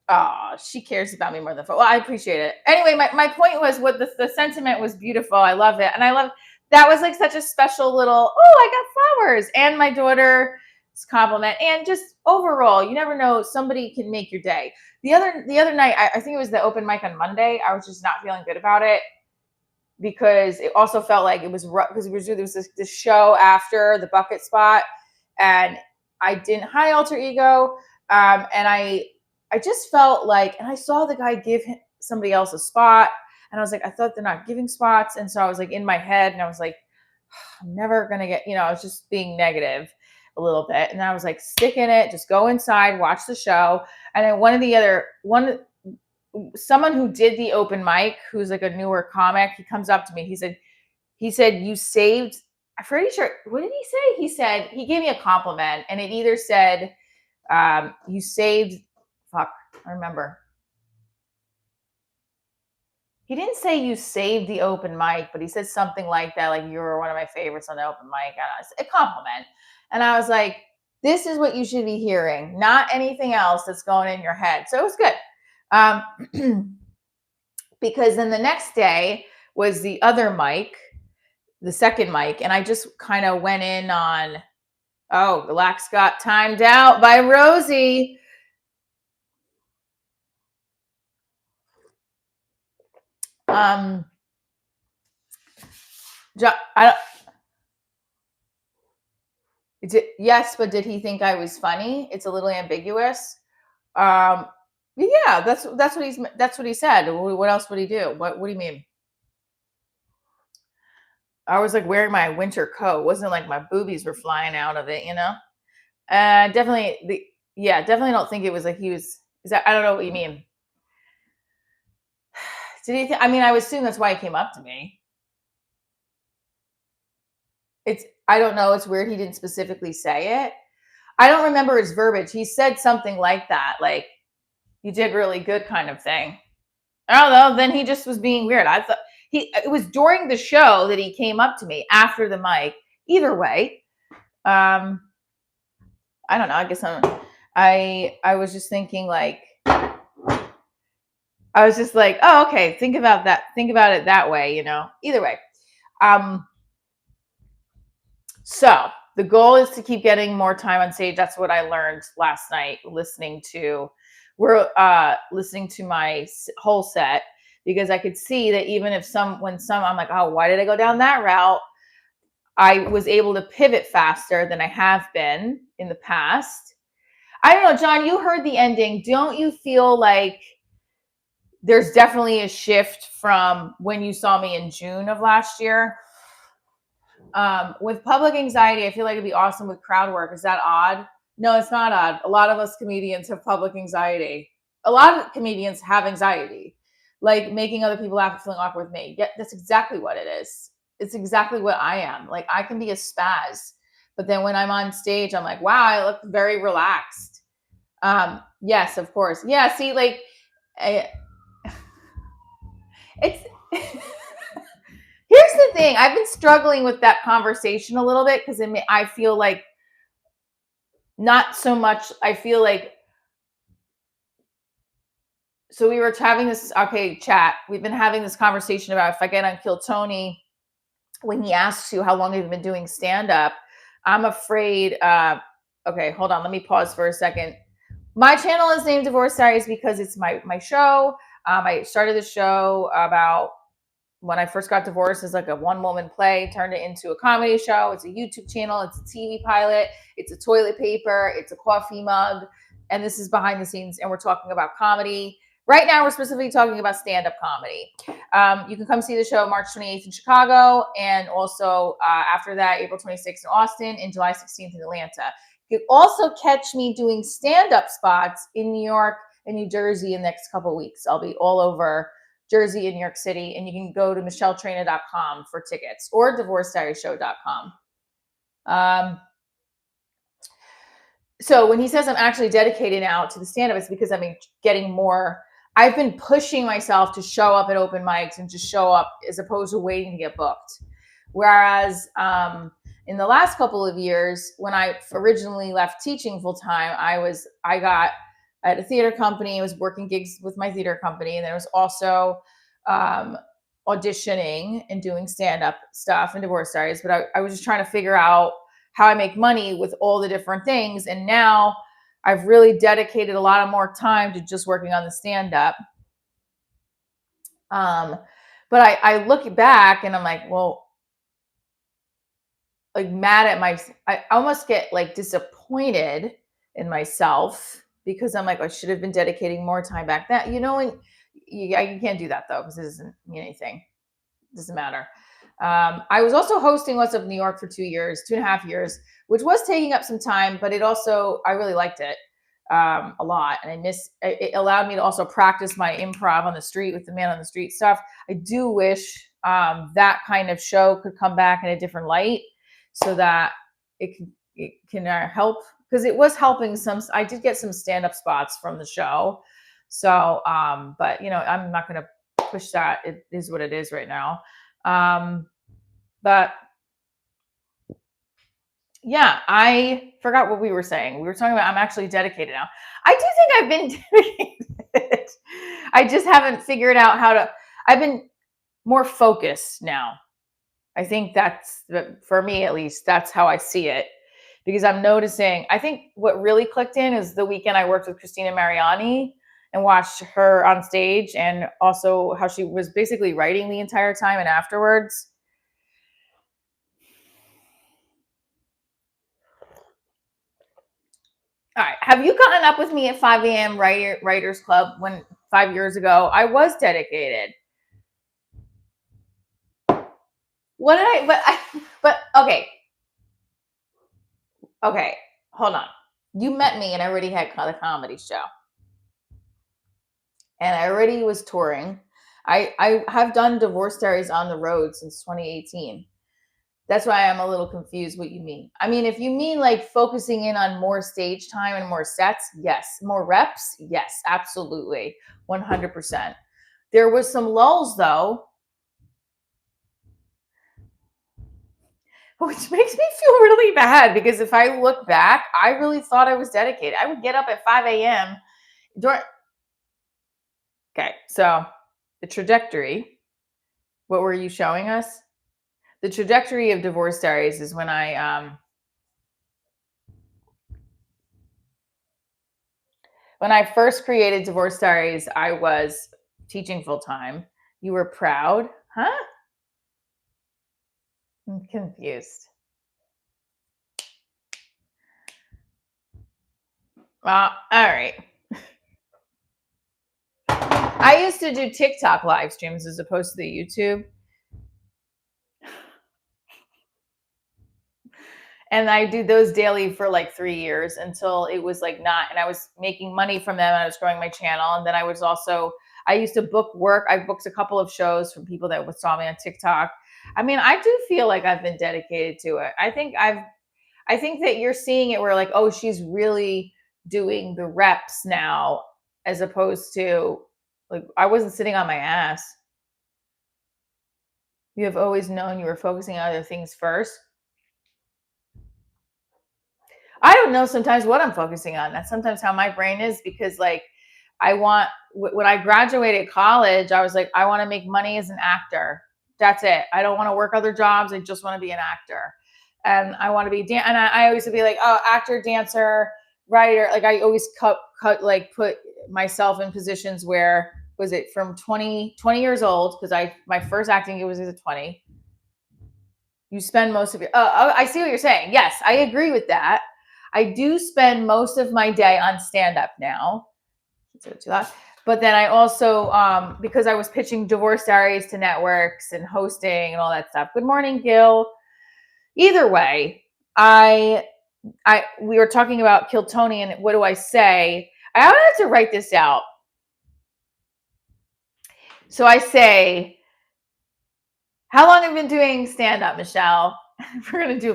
Oh, she cares about me more than. Well, I appreciate it. Anyway, my point was what the sentiment was beautiful. I love it, and I love that was like such a special little. Oh, I got flowers, and my daughter's compliment, and just overall, you never know. Somebody can make your day. The other night, I think it was the open mic on Monday. I was just not feeling good about it because it also felt like it was because there was this show after the bucket spot, and I didn't hi alter ego, and I just felt like, and I saw the guy give somebody else a spot, and I was like, I thought they're not giving spots, and so I was like in my head, and I was like, I'm never gonna get, I was just being negative a little bit, and I was like, stick in it, just go inside, watch the show, and then someone who did the open mic, who's like a newer comic, he comes up to me. He said, you saved, I'm pretty sure, what did he say? He said, he gave me a compliment and it either said, you saved, fuck, I remember. He didn't say you saved the open mic, but he said something like that, like you were one of my favorites on the open mic. And a compliment. And I was like, this is what you should be hearing, not anything else that's going in your head. So it was good. Because then the next day was the other mic, the second mic, and I just kind of went in on, oh, Relax got timed out by Rosie. I, yes, but did he think I was funny? It's a little ambiguous. Um, yeah, that's what he said. What else would he do? What do you mean? I was like wearing my winter coat. It wasn't like my boobies were flying out of it, definitely don't think it was like he was. Is that, I don't know what you mean. Did he? I mean, I would assume that's why he came up to me. I don't know. It's weird he didn't specifically say it. I don't remember his verbiage. He said something like that, like you did really good kind of thing. I don't know. Then he just was being weird. I thought it was during the show that he came up to me after the mic. Either way, I don't know. I guess I was just thinking like, I was just like, oh, okay. Think about that. Think about it that way, Either way. So the goal is to keep getting more time on stage. That's what I learned last night listening to my whole set, because I could see that even if I'm like, oh, why did I go down that route? I was able to pivot faster than I have been in the past. I don't know, John, you heard the ending. Don't you feel like there's definitely a shift from when you saw me in June of last year? With public anxiety, I feel like it'd be awesome with crowd work. Is that odd? No, it's not odd. A lot of us comedians have public anxiety. A lot of comedians have anxiety, like making other people laugh, feeling awkward with me. Yeah, that's exactly what it is. It's exactly what I am. Like, I can be a spaz, but then when I'm on stage, I'm like, wow, I look very relaxed. Yes, of course. Yeah, see, like, it's here's the thing. I've been struggling with that conversation a little bit because I feel like not so much. I feel like, so we were having this, okay, chat. We've been having this conversation about if I get on Kill Tony, when he asks you how long have you been doing stand-up, I'm afraid, okay, hold on. Let me pause for a second. My channel is named Divorce Diaries because it's my show. I started the show about when I first got divorced as like a one-woman play, turned it into a comedy show. It's a YouTube channel. It's a TV pilot. It's a toilet paper. It's a coffee mug. And this is behind the scenes. And we're talking about comedy. Right now, we're specifically talking about stand-up comedy. You can come see the show March 28th in Chicago. And also after that, April 26th in Austin and July 16th in Atlanta. You can also catch me doing stand-up spots in New York and New Jersey in the next couple of weeks. I'll be all over Jersey and New York City, and you can go to michelletraina.com for tickets or divorcediaryshow.com. So when he says I'm actually dedicated now to the stand-up, it's because I've been pushing myself to show up at open mics and just show up as opposed to waiting to get booked. Whereas in the last couple of years, when I originally left teaching full-time, I got at a theater company. I was working gigs with my theater company. And there was also auditioning and doing stand-up stuff and Divorce Diaries. But I was just trying to figure out how I make money with all the different things. And now I've really dedicated a lot of more time to just working on the stand-up. But I look back and I'm like, well, like mad at I almost get like disappointed in myself because I'm like, I should have been dedicating more time back then. And you can't do that though, because it doesn't mean anything. It doesn't matter. I was also hosting What's Up New York for 2.5 years, which was taking up some time, but I really liked it a lot. And it allowed me to also practice my improv on the street with the man on the street stuff. I do wish that kind of show could come back in a different light so that it can help, because it was helping I did get some stand-up spots from the show. So, but I'm not going to push that. It is what it is right now. But yeah, I forgot what we were saying. We were talking about I'm actually dedicated now. I do think I've been dedicated. I just haven't figured out I've been more focused now. I think for me, at least, that's how I see it. Because I'm noticing, I think what really clicked in is the weekend I worked with Christina Mariani and watched her on stage, and also how she was basically writing the entire time and afterwards. All right. Have you gotten up with me at 5 a.m. Writers Club when 5 years ago I was dedicated? What did but okay. Okay. hold on. You met me and I already had the comedy show. And I already was touring. I have done Divorce Diaries on the road since 2018. That's why I'm a little confused what you mean. I mean, if you mean like focusing in on more stage time and more sets, yes. More reps, yes, absolutely. 100%. There was some lulls though, which makes me feel really bad because if I look back, I really thought I was dedicated. I would get up at 5 a.m. Okay, so the trajectory, what were you showing us? The trajectory of Divorce Diaries is when I first created Divorce Diaries, I was teaching full time. You were proud, huh? I'm confused. All right. I used to do TikTok live streams as opposed to the YouTube. And I did those daily for like 3 years until it was like not, and I was making money from them and I was growing my channel. And then I used to book work. I booked a couple of shows from people that saw me on TikTok. I mean, I do feel like I've been dedicated to it. I think that you're seeing it where like, oh, she's really doing the reps now, as opposed to like, I wasn't sitting on my ass. You have always known you were focusing on other things first. I don't know sometimes what I'm focusing on. That's sometimes how my brain is, because like when I graduated college, I was like, I want to make money as an actor. That's it. I don't want to work other jobs. I just want to be an actor. And I want to be, and I always would be like, oh, actor, dancer, writer. Like I always put myself in positions where, was it from 20 years old? Cause my first acting gig was as a 20. You spend most of your, I see what you're saying. Yes, I agree with that. I do spend most of my day on stand-up now. But then I also, because I was pitching Divorce Diaries to networks and hosting and all that stuff. Good morning, Gil. Either way, we were talking about Kill Tony and what do I say? I have to write this out. So I say, how long have you been doing stand-up, Michelle? We're going to do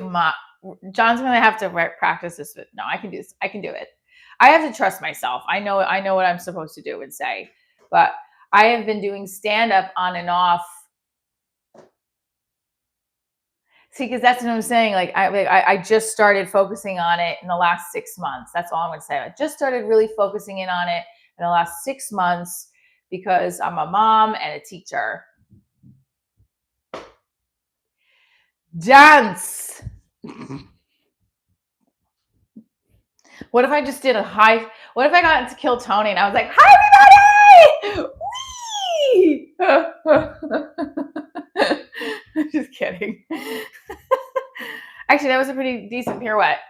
John's going to have to practice this. But no, I can do this. I can do it. I have to trust myself. I know what I'm supposed to do and say, but I have been doing stand-up on and off. See, because that's what I'm saying. Like I just started focusing on it in the last 6 months. That's all I'm going to say. I just started really focusing in on it in the last 6 months because I'm a mom and a teacher. Dance. What if I just did what if I got into Kill Tony and I was like, hi everybody! I'm just kidding. Actually, that was a pretty decent pirouette.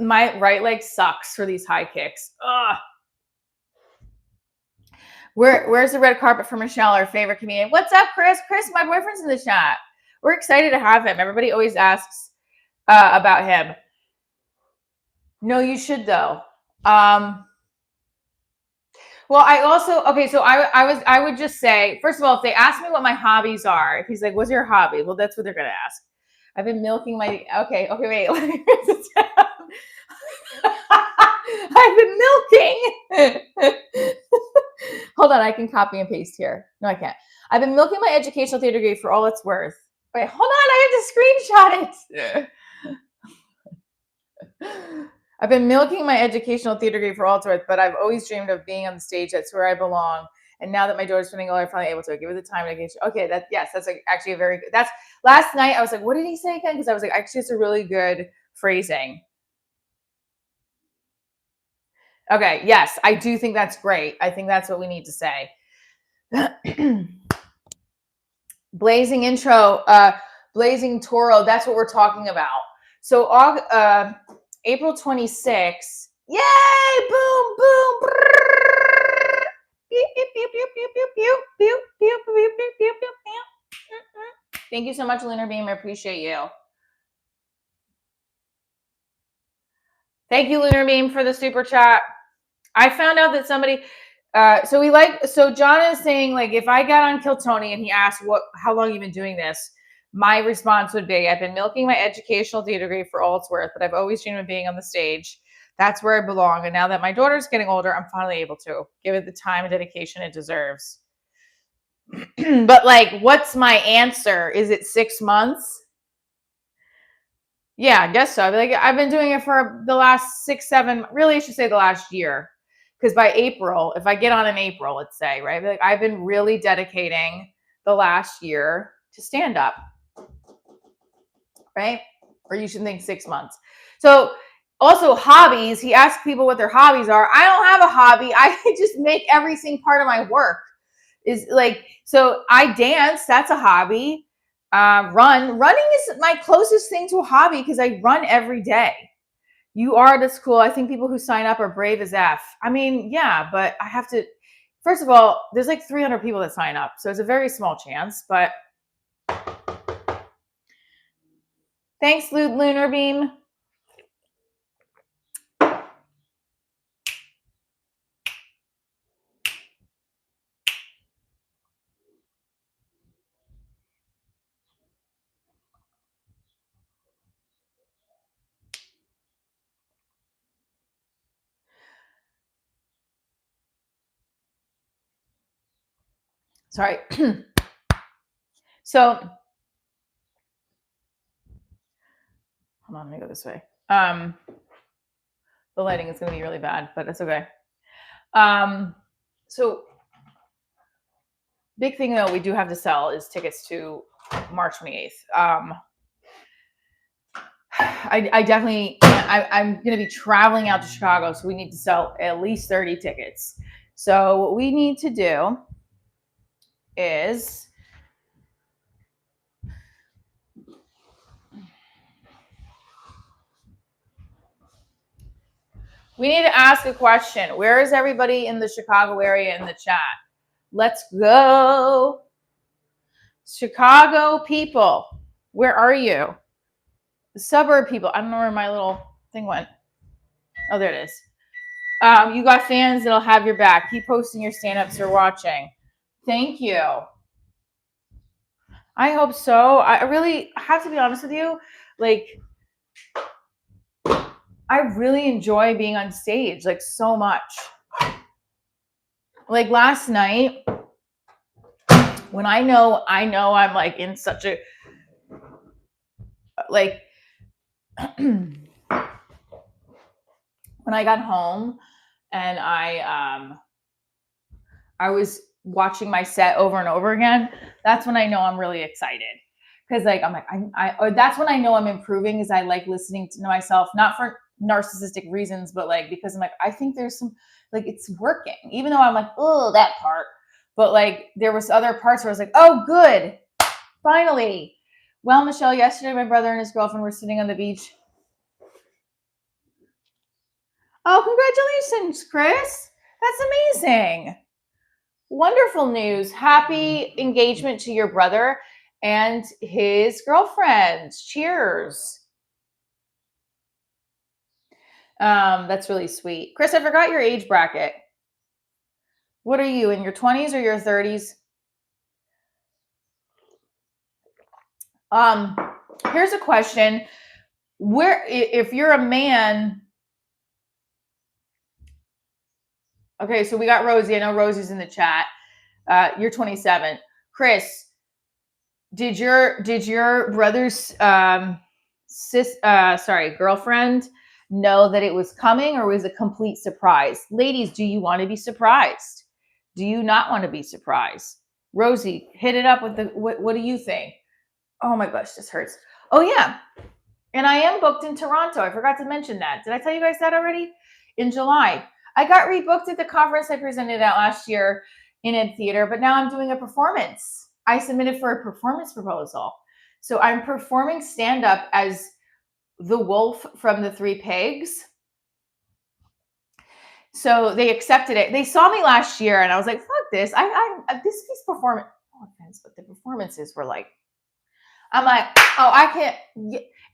My right leg sucks for these high kicks. Ugh. Where's the red carpet for Michelle, our favorite comedian? What's up, Chris? Chris, my boyfriend's in the chat. We're excited to have him. Everybody always asks about him. No, you should though. Well, I also, okay, so I would just say, first of all, if they ask me what my hobbies are, if he's like, what's your hobby? Well, that's what they're going to ask. I've been milking my, okay, wait, let me write this down. I've been milking. Hold on, I can copy and paste here. No, I can't. I've been milking my educational theater degree for all it's worth. Wait, hold on, I have to screenshot it. I've been milking my educational theater degree for all it's worth, but I've always dreamed of being on the stage. That's where I belong. And now that my daughter's spending all, I'm finally able to give her the time and education. Okay, that's like actually a very good. That's last night. I was like, what did he say again? Because I was like, actually, it's a really good phrasing. Okay, yes, I do think that's great. I think that's what we need to say. Blazing intro, Blazing Toro. That's what we're talking about. So April 26th. Yay! Boom, boom. Thank you so much, Lunar Beam. I appreciate you. Thank you, Lunar Beam, for the super chat. I found out that somebody, so John is saying, like, if I got on Kill Tony and he asked how long you've been doing this, my response would be, I've been milking my educational degree for all it's worth, but I've always dreamed of being on the stage. That's where I belong. And now that my daughter's getting older, I'm finally able to give it the time and dedication it deserves. But like, what's my answer? Is it 6 months? Yeah, I guess so. I've been doing it for the last 6, 7, really I should say the last year. Because by April, if I get on in April, let's say, right? Like, I've been really dedicating the last year to stand up, right? Or you should think 6 months. So also hobbies, he asked people what their hobbies are. I don't have a hobby. I just make everything part of my work. Is like, so I dance, that's a hobby. Running is my closest thing to a hobby because I run every day. You are, that's cool. I think people who sign up are brave as F. I mean, yeah, but I have to, first of all, there's like 300 people that sign up. So it's a very small chance, but thanks, Lunar Beam. Sorry. So, hold on, let me go this way. The lighting is going to be really bad, but that's okay. So big thing though we do have to sell is tickets to March 28th. I definitely, I'm going to be traveling out to Chicago, so we need to sell at least 30 tickets. So what we need to do is we need to ask a question. Where is everybody in the Chicago area in the chat? Let's go. Chicago people, where are you? The suburb people. I don't know where my little thing went. Oh, there it is. You got fans that'll have your back. Keep posting your stand-ups you're watching. Thank you. I hope so. I really have to be honest with you. Like, I really enjoy being on stage, like, so much. Like last night, when I know I'm like in such a, like, when I got home and I was watching my set over and over again, that's when I know I'm really excited. Because like, I'm like, that's when I know I'm improving, is I like listening to myself, not for narcissistic reasons, but like, because I'm like, I think there's some, like, it's working, even though I'm like, oh, that part. But like, there was other parts where I was like, oh, good, finally. Well, Michelle, yesterday my brother and his girlfriend were sitting on the beach. Oh, congratulations, Chris. That's amazing. Wonderful news. Happy engagement to your brother and his girlfriend. Cheers. That's really sweet. Chris, I forgot your age bracket. What are you, in your 20s or your 30s? Here's a question. Where, if you're a man, okay, so we got Rosie. I know Rosie's in the chat. You're 27. Chris, did your brother's girlfriend know that it was coming, or was it a complete surprise? Ladies, do you want to be surprised? Do you not want to be surprised? Rosie, hit it up with the, what do you think? Oh my gosh, this hurts. Oh yeah. And I am booked in Toronto. I forgot to mention that. Did I tell you guys that already? In July. I got rebooked at the conference I presented at last year in Ed Theater, but now I'm doing a performance. I submitted for a performance proposal. So I'm performing stand-up as the wolf from the Three Pigs. So they accepted it. They saw me last year and I was like, fuck this. This piece performance, no offense, but the performances were like, I'm like, oh, I can't.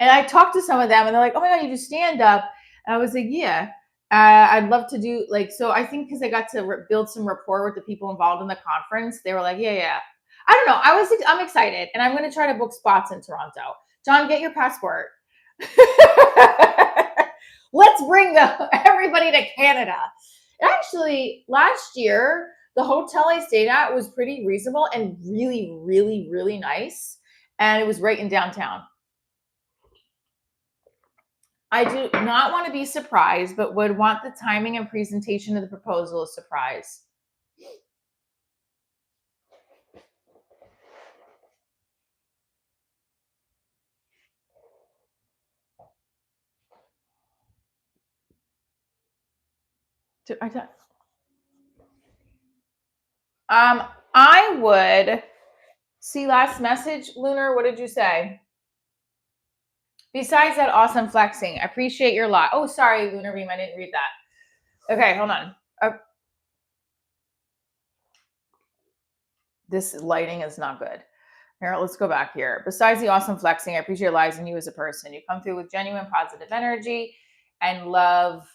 And I talked to some of them and they're like, oh my God, you do stand up. And I was like, yeah, I'd love to do like, so I think because I got to build some rapport with the people involved in the conference, they were like, yeah, yeah. I don't know. I'm excited and I'm going to try to book spots in Toronto. John, get your passport. Let's bring everybody to Canada. Actually, last year, the hotel I stayed at was pretty reasonable and really, really, really nice. And it was right in downtown. I do not want to be surprised, but would want the timing and presentation of the proposal a surprise. I would see last message. Lunar, what did you say? Besides that awesome flexing, I appreciate your lot. Oh, sorry, Lunar Beam, I didn't read that. Okay, hold on. This lighting is not good. Here, let's go back here. Besides the awesome flexing, I appreciate lives in you as a person. You come through with genuine positive energy and love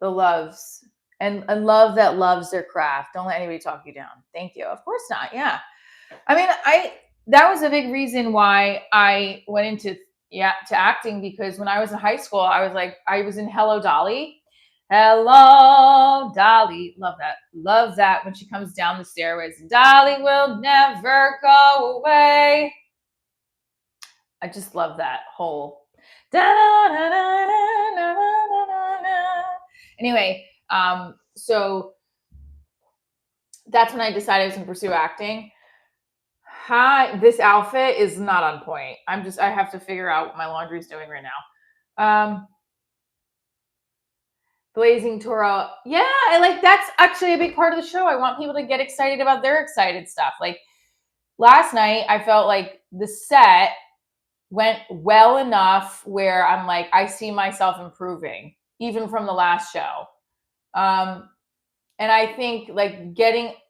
the loves and love that loves their craft. Don't let anybody talk you down. Thank you. Of course not. Yeah. I mean, that was a big reason why I went into to acting, because when I was in high school, I was in Hello Dolly. Hello, Dolly. Love that. Love that when she comes down the stairways. Dolly will never go away. I just love that whole. Anyway, so that's when I decided I was going to pursue acting. Hi, this outfit is not on point. I have to figure out what my laundry is doing right now. Blazing Toro. Yeah, that's actually a big part of the show. I want people to get excited about their excited stuff. Like last night, I felt like the set went well enough where I'm like, I see myself improving even from the last show. And I think like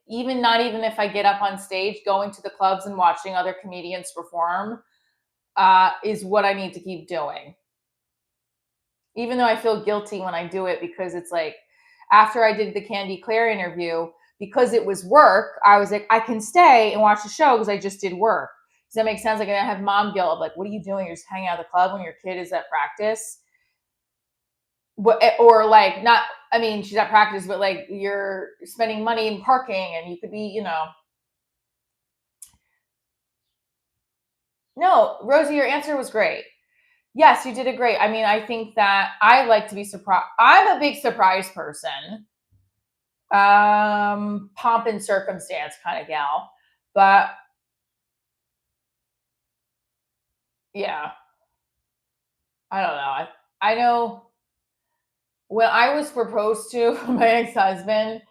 not even if I get up on stage, going to the clubs and watching other comedians perform is what I need to keep doing. Even though I feel guilty when I do it, because it's like after I did the Candy Claire interview, because it was work, I was like, I can stay and watch the show because I just did work. Does that make sense? Like I have mom guilt of like, what are you doing? You're just hanging out at the club when your kid is at practice. Or like not, I mean, she's at practice, but like you're spending money in parking and you could be, No, Rosie, your answer was great. Yes, you did it great. I mean, I think that I like to be surprised. I'm a big surprise person. Pomp and circumstance kind of gal. But yeah, I don't know. I know when I was proposed to my ex-husband,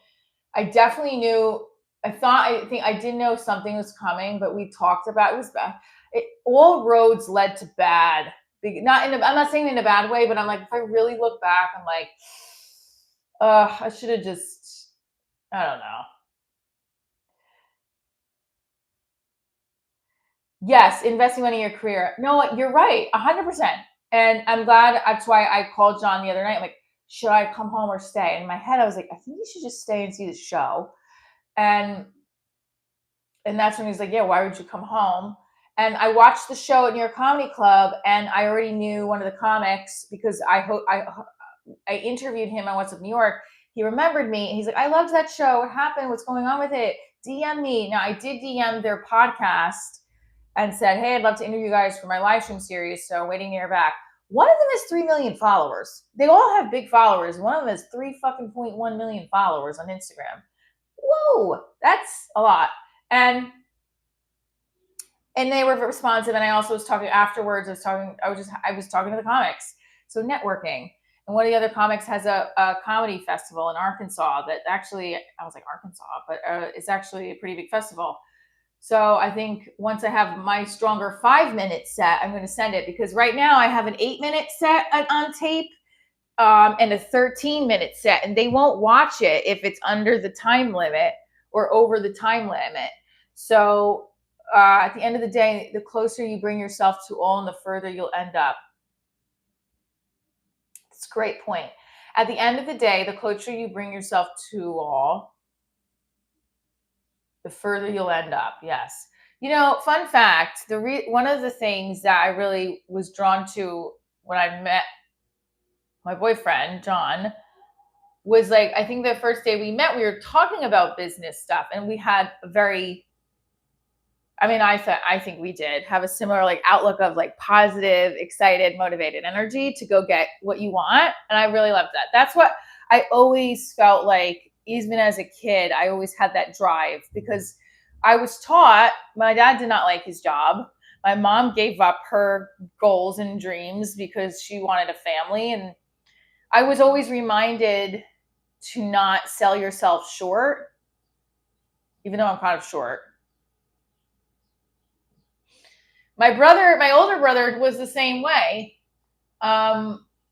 I definitely knew. I think I didn't know something was coming, but we talked about it was bad. All roads led to bad. I'm not saying in a bad way, but I'm like, if I really look back, I'm like, I should have just, I don't know. Yes, investing money in your career. No, you're right, 100%. And I'm glad. That's why I called John the other night. I'm like, should I come home or stay? And in my head, I was like, I think you should just stay and see the show. And that's when he's like, yeah, why would you come home? And I watched the show at New York Comedy Club, and I already knew one of the comics because I interviewed him on What's Up New York. He remembered me. He's like, I loved that show. What happened? What's going on with it? DM me. Now, I did DM their podcast and said, hey, I'd love to interview you guys for my live stream series, so waiting to hear back. One of them has 3 million followers. They all have big followers. One of them has 3.1 million followers on Instagram. Whoa, that's a lot. And they were responsive. And I also was talking afterwards. I was talking to the comics. So networking. And one of the other comics has a comedy festival in Arkansas that actually, I was like, Arkansas, but it's actually a pretty big festival. So I think once I have my stronger 5-minute set, I'm going to send it, because right now I have an 8-minute set on tape and a 13-minute set, and they won't watch it if it's under the time limit or over the time limit. So at the end of the day, the closer you bring yourself to all and the further you'll end up. It's a great point. At the end of the day, the closer you bring yourself to all, the further you'll end up. Yes. Fun fact, one of the things that I really was drawn to when I met my boyfriend, John, was like, I think the first day we met, we were talking about business stuff, and we had a very, I think we did have a similar like outlook of like positive, excited, motivated energy to go get what you want. And I really loved that. That's what I always felt like, even as a kid, I always had that drive because I was taught, my dad did not like his job. My mom gave up her goals and dreams because she wanted a family. And I was always reminded to not sell yourself short, even though I'm kind of short. My older brother was the same way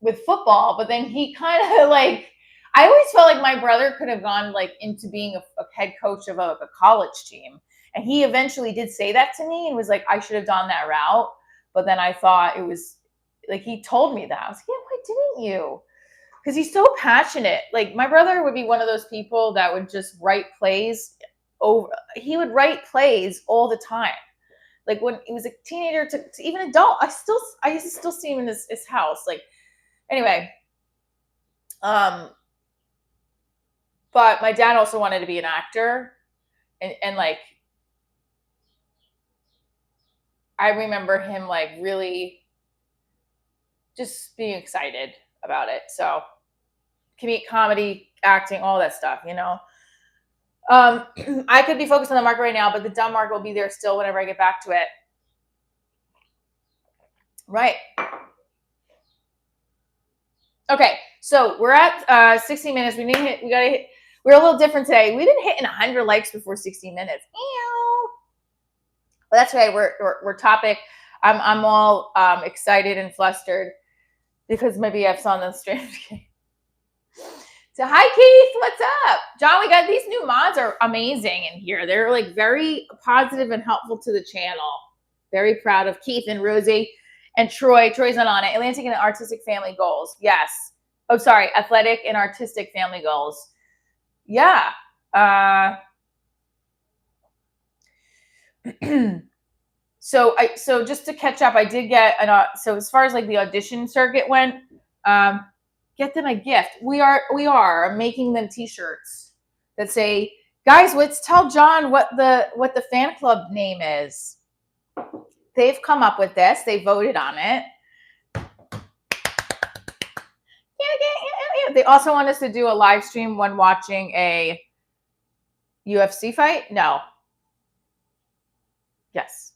with football, but then he kind of like, I always felt like my brother could have gone like into being a head coach of a college team. And he eventually did say that to me and was like, I should have done that route. But then I thought it was like, he told me that. I was like, yeah, why didn't you? Because he's so passionate. Like my brother would be one of those people that would just write plays over. He would write plays all the time. Like when he was a teenager to even adult, I used to still see him in his house. Like, anyway, but my dad also wanted to be an actor, and like, I remember him like really just being excited about it. So, comedy, acting, all that stuff, I could be focused on the market right now, but the dumb market will be there still whenever I get back to it. Right. Okay, so we're at 60 minutes. We're a little different today. We didn't hit 100 likes before 60 minutes. But that's okay. We're topic. I'm all excited and flustered because maybe I've saw on the stream. So hi Keith, what's up? John, we got these new mods are amazing in here. They're like very positive and helpful to the channel. Very proud of Keith and Rosie and Troy. Troy's not on it. Atlantic and artistic family goals. Yes. Oh, sorry. Athletic and artistic family goals. Yeah. So just to catch up, I did get so as far as like the audition circuit went, get them a gift. We are making them t-shirts that say, guys, let's tell John what the fan club name is. They've come up with this. They voted on it. They also want us to do a live stream when watching a UFC fight. No. Yes.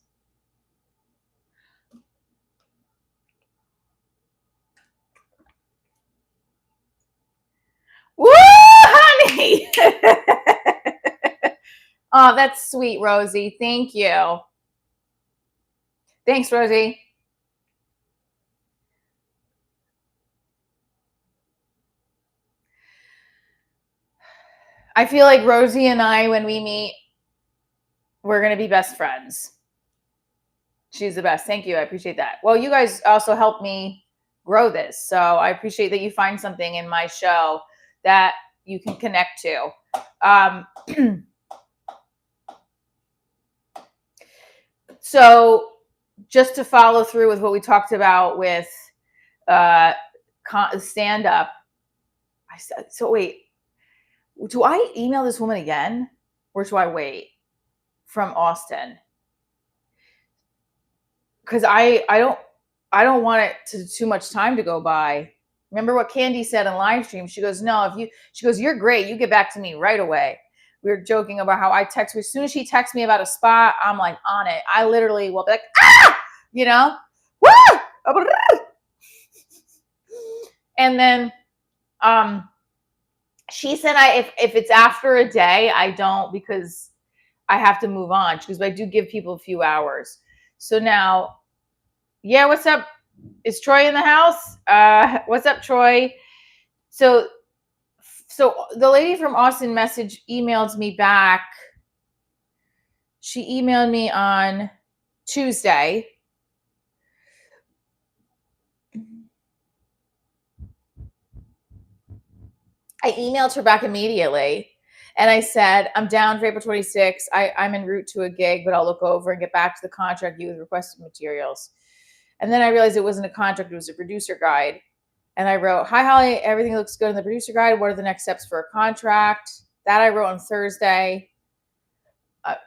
Woo, honey. Oh, that's sweet, Rosie. Thank you. Thanks, Rosie. I feel like Rosie and I, when we meet, we're going to be best friends. She's the best. Thank you. I appreciate that. Well, you guys also helped me grow this. So I appreciate that you find something in my show that you can connect to. So just to follow through with what we talked about with stand-up. So wait, do I email this woman again or do I wait from Austin? Because I don't want it to too much time to go by. Remember what Candy said in live stream? She goes, no, she goes, you're great. You get back to me right away. We were joking about how I text her. As soon as she texts me about a spot, I'm like on it. I literally will be like, woo! And then she said if it's after a day, I don't, because I have to move on. She goes, but I do give people a few hours. So now, yeah, what's up? Is Troy in the house? What's up, Troy? So the lady from Austin emailed me back. She emailed me on Tuesday. I emailed her back immediately and I said, I'm down for April 26th. I'm en route to a gig, but I'll look over and get back to the contract you with requested materials. And then I realized it wasn't a contract, it was a producer guide. And I wrote, hi, Holly, everything looks good in the producer guide. What are the next steps for a contract? That I wrote on Thursday.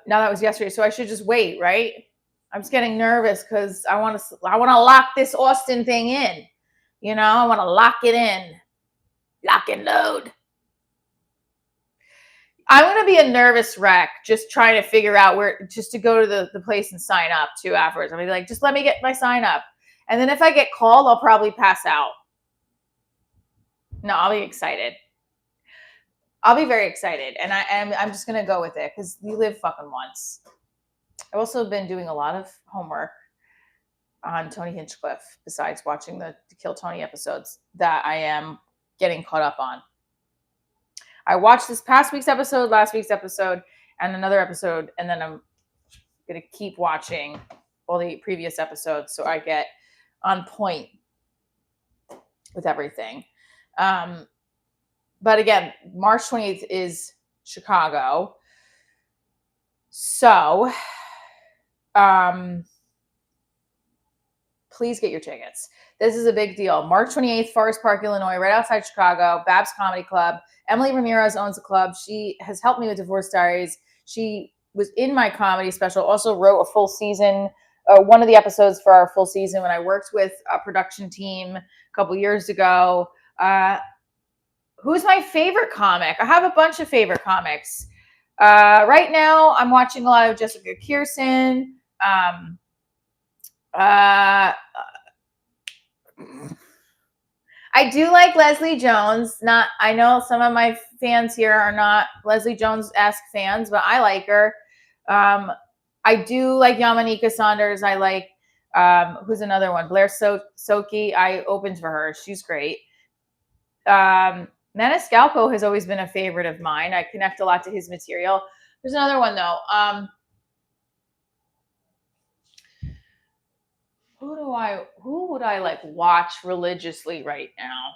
Now that was yesterday, so I should just wait, right? I'm just getting nervous because I want to lock this Austin thing in. I want to lock it in. Lock and load. I'm going to be a nervous wreck just trying to figure out where, just to go to the place and sign up too afterwards. I'm going to be like, just let me get my sign up. And then if I get called, I'll probably pass out. No, I'll be excited. I'll be very excited. And I'm just going to go with it because you live fucking once. I've also been doing a lot of homework on Tony Hinchcliffe besides watching the Kill Tony episodes that I am getting caught up on. I watched this past week's episode, last week's episode, and another episode, and then I'm going to keep watching all the previous episodes so I get on point with everything. But again, March 28th is Chicago. So, please get your tickets. This is a big deal. March 28th, Forest Park, Illinois, right outside Chicago, Babs Comedy Club. Emily Ramirez owns the club. She has helped me with Divorce Diaries. She was in my comedy special, also wrote a full season, one of the episodes for our full season when I worked with a production team a couple years ago. Who's my favorite comic? I have a bunch of favorite comics. Right now, I'm watching a lot of Jessica Kirson. I do like Leslie Jones. I know some of my fans here are not Leslie Jones-esque fans, but I like her. I do like Yamanika Saunders. I like, who's another one? Blair Soki. I opened for her. She's great. Maniscalco has always been a favorite of mine. I connect a lot to his material. There's another one, though. Who would I like watch religiously right now?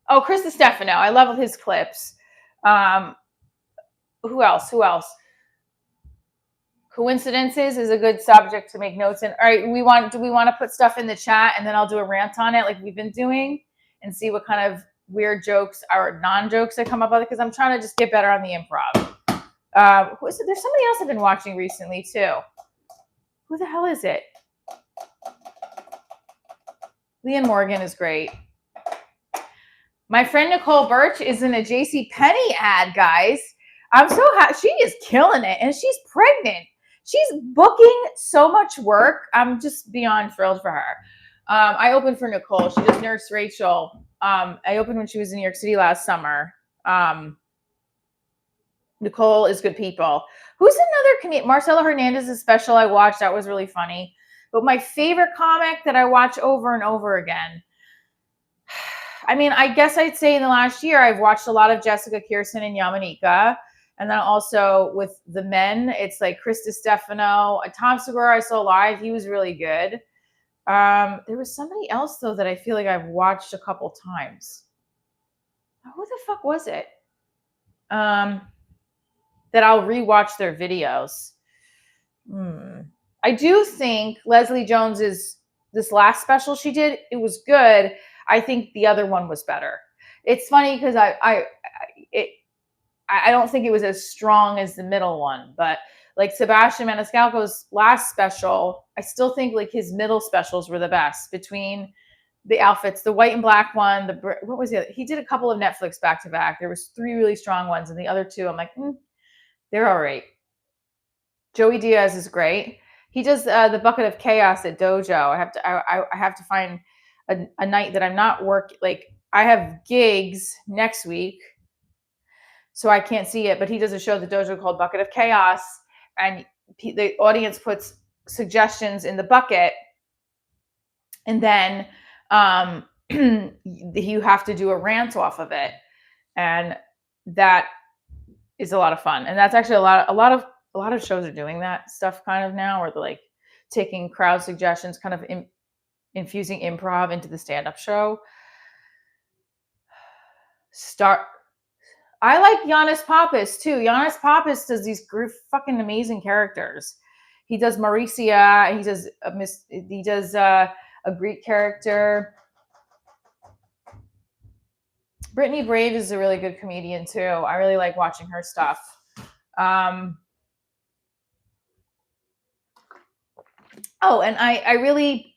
Oh, Chris Stefano. I love his clips. Who else? Coincidences is a good subject to make notes in. All right, do we want to put stuff in the chat and then I'll do a rant on it like we've been doing and see what kind of weird jokes or non-jokes I come up with, because I'm trying to just get better on the improv. There's somebody else I've been watching recently too. Who the hell is it? Leanne Morgan is great. My friend Nicole Birch is in a JCPenney ad, guys. I'm so happy. She is killing it, and she's pregnant. She's booking so much work. I'm just beyond thrilled for her. I opened for Nicole. She does Nurse Rachel. I opened when she was in New York City last summer. Nicole is good people. Who's another comedian? Marcelo Hernandez's special I watched. That was really funny. But my favorite comic that I watch over and over again. I mean, I guess I'd say in the last year, I've watched a lot of Jessica Kirson and Yamanika. And then also with the men, it's like Chris Stefano. Tom Segura I saw live. He was really good. There was somebody else, though, that I feel like I've watched a couple times. Who the fuck was it? That I'll rewatch their videos. I do think Leslie Jones's this last special she did, it was good. I think the other one was better. It's funny because I don't think it was as strong as the middle one, but like Sebastian Maniscalco's last special, I still think like his middle specials were the best between the outfits, the white and black one, what was the other? He did a couple of Netflix back to back. There was 3 really strong ones, and the other 2, I'm like, they're all right. Joey Diaz is great. He does the Bucket of Chaos at Dojo. I have to find a night that I'm not working. Like I have gigs next week, so I can't see it. But he does a show at the Dojo called Bucket of Chaos, and the audience puts suggestions in the bucket, and then you have to do a rant off of it, and that is a lot of fun. And that's actually a lot of shows are doing that stuff kind of now, where they're like taking crowd suggestions, kind of infusing improv into the stand-up show. Star. I like Giannis Pappas too. Giannis Pappas does these fucking amazing characters. He does Mauricia. He does a Greek character. Brittany Brave is a really good comedian too. I really like watching her stuff. Oh, and I really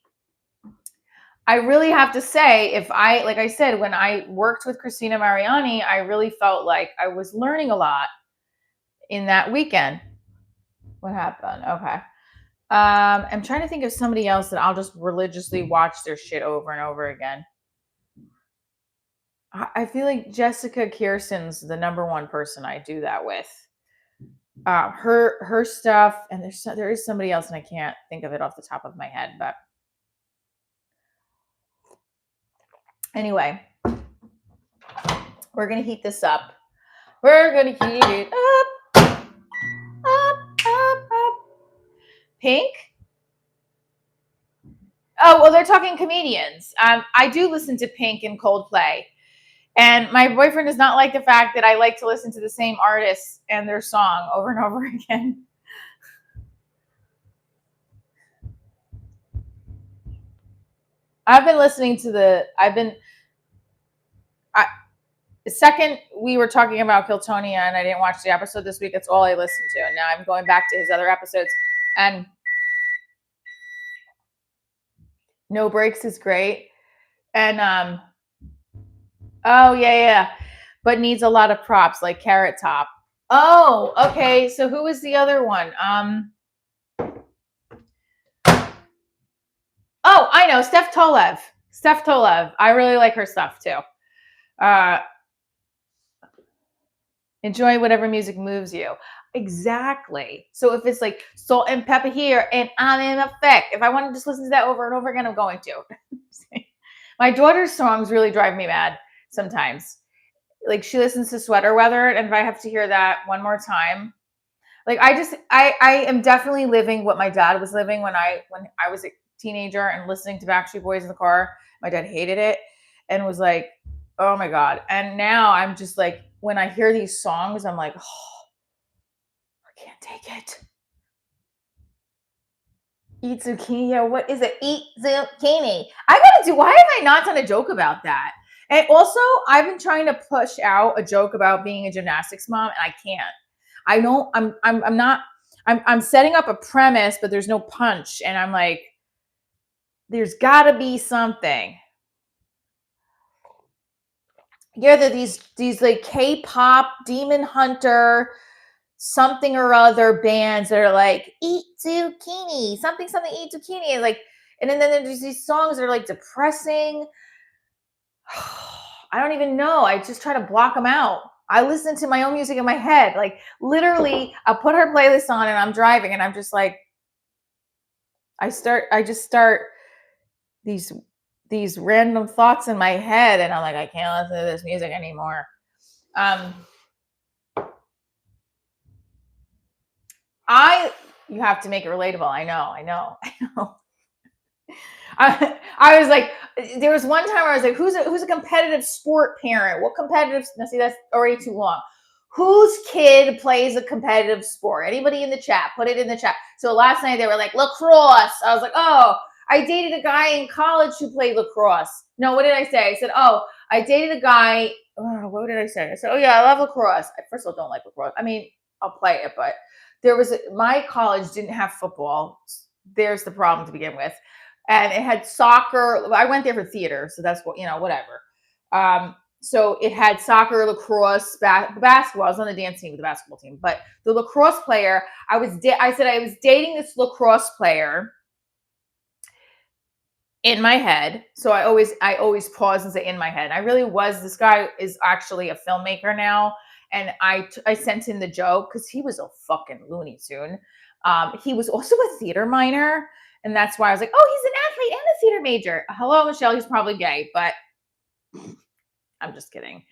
have to say, like I said, when I worked with Christina Mariani, I really felt like I was learning a lot in that weekend. What happened? Okay. I'm trying to think of somebody else that I'll just religiously watch their shit over and over again. I feel like Jessica Kirsten's the number one person I do that with. Her stuff, and there is somebody else, and I can't think of it off the top of my head, but anyway, we're gonna heat this up. We're gonna heat it up. Pink. Oh, well, they're talking comedians. I do listen to Pink and Coldplay. And my boyfriend does not like the fact that I like to listen to the same artists and their song over and over again. I've been listening to the second we were talking about Kiltonia and I didn't watch the episode this week, that's all I listened to. And now I'm going back to his other episodes. And No Breaks is great. And oh yeah. But needs a lot of props, like Carrot Top. Oh, okay. So who was the other one? Oh, I know, Steph Tolev. I really like her stuff too. Enjoy whatever music moves you. Exactly. So if it's like salt and pepper here and I'm in effect, if I want to just listen to that over and over again, I'm going to. My daughter's songs really drive me mad sometimes. Like she listens to Sweater Weather, and if I have to hear that one more time, like I am definitely living what my dad was living when I was a teenager and listening to Backstreet Boys in the car. My dad hated it and was like, oh my God. And now I'm just like, when I hear these songs, I'm like, oh, I can't take it. Eat zucchini. Yeah, what is it? Eat zucchini. Why have I not done a joke about that? And also, I've been trying to push out a joke about being a gymnastics mom, and I can't. I don't, I'm not, I'm setting up a premise, but there's no punch. And I'm like, there's gotta be something. Yeah, these like K-pop Demon Hunter something or other bands that are like eat zucchini, something eat zucchini, and like, and then there's these songs that are like depressing. I don't even know. I just try to block them out. I listen to my own music in my head. Like literally, I'll put her playlist on and I'm driving and I'm just like, I just start these random thoughts in my head and I'm like, I can't listen to this music anymore. You have to make it relatable. I know. I was like, there was one time where I was like, who's a competitive sport parent? What competitive? Now see, that's already too long. Whose kid plays a competitive sport? Anybody in the chat? Put it in the chat. So last night they were like, lacrosse. I was like, oh, I dated a guy in college who played lacrosse. No, what did I say? I said, oh, I dated a guy. Oh, what did I say? I said, oh yeah, I love lacrosse. I first of all don't like lacrosse. I mean, I'll play it, but my college didn't have football. There's the problem to begin with. And it had soccer. I went there for theater, so that's what, whatever. So it had soccer, lacrosse, basketball. I was on the dance team with the basketball team, but the lacrosse player, I said I was dating this lacrosse player in my head. So I always pause and say in my head. I really was. This guy is actually a filmmaker now, and I sent him the joke because he was a fucking Looney Tune. He was also a theater minor. And that's why I was like, oh, he's an athlete and a theater major. Hello, Michelle. He's probably gay, but I'm just kidding.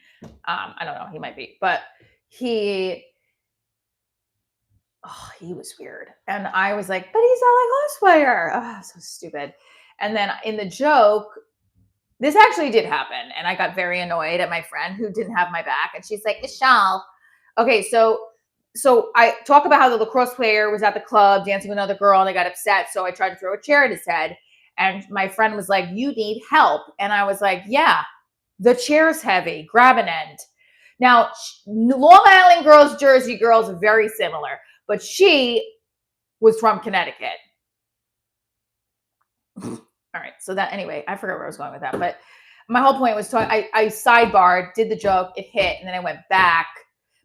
I don't know. He might be, but he was weird. And I was like, but he's a lacrosse player. Oh, so stupid. And then in the joke, This actually did happen, and I got very annoyed at my friend who didn't have my back, and she's like, Michelle. Okay, so I talk about how the lacrosse player was at the club dancing with another girl, and they got upset, so I tried to throw a chair at his head, and my friend was like, you need help. And I was like, yeah, the chair's heavy, grab an end. Now, Long Island girls, Jersey girls are very similar, but she was from Connecticut. All right, so that, anyway, I forgot where I was going with that, but my whole point was I sidebarred, did the joke, it hit, and then I went back,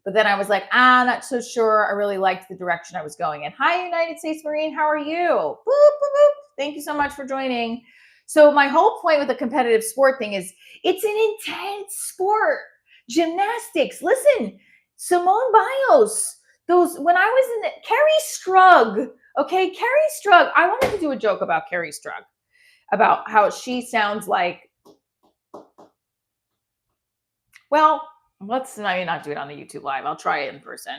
but then I was like, not so sure. I really liked the direction I was going in. Hi, United States Marine, how are you? Boop, boop, boop. Thank you so much for joining. So my whole point with the competitive sport thing is it's an intense sport. Gymnastics, listen, Simone Biles, when I was in Carrie Strug, okay, Carrie Strug, I wanted to do a joke about Carrie Strug, about how she sounds like, well, let's not do it on the YouTube live. I'll try it in person.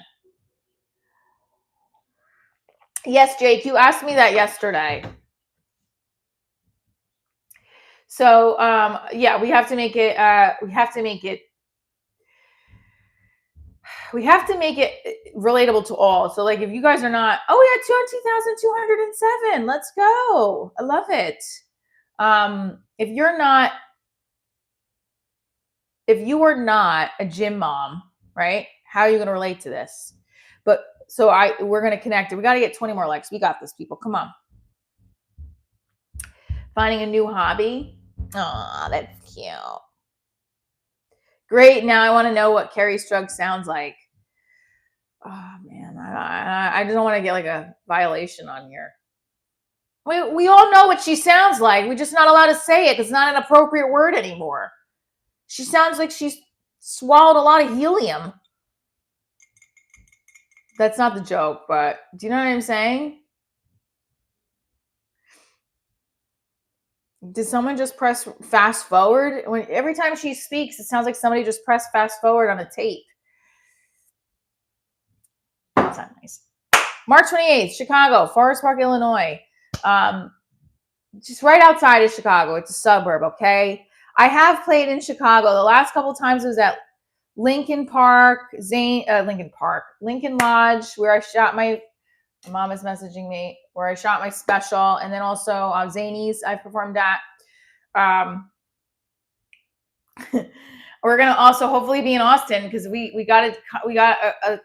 Yes, Jake, you asked me that yesterday. So, yeah, we have to make it relatable to all. So, like, if you guys are not, we had 2,207. Let's go. I love it. If you are not a gym mom, right? How are you going to relate to this? But so we're going to connect it. We got to get 20 more likes. We got this, people. Come on. Finding a new hobby. Oh, that's cute. Great. Now I want to know what Carrie Strug sounds like. Oh man, I just don't want to get like a violation on here. We all know what she sounds like. We're just not allowed to say it because it's not an appropriate word anymore. She sounds like she's swallowed a lot of helium. That's not the joke, but do you know what I'm saying? Did someone just press fast forward? Every time she speaks, it sounds like somebody just pressed fast forward on a tape. That's not nice. March 28th, Chicago, Forest Park, Illinois. Just right outside of Chicago. It's a suburb, okay? I have played in Chicago. The last couple times it was at Lincoln Lodge, where I shot my mom is messaging me, where I shot my special, and then also Zany's I performed at. We're gonna also hopefully be in Austin because we got an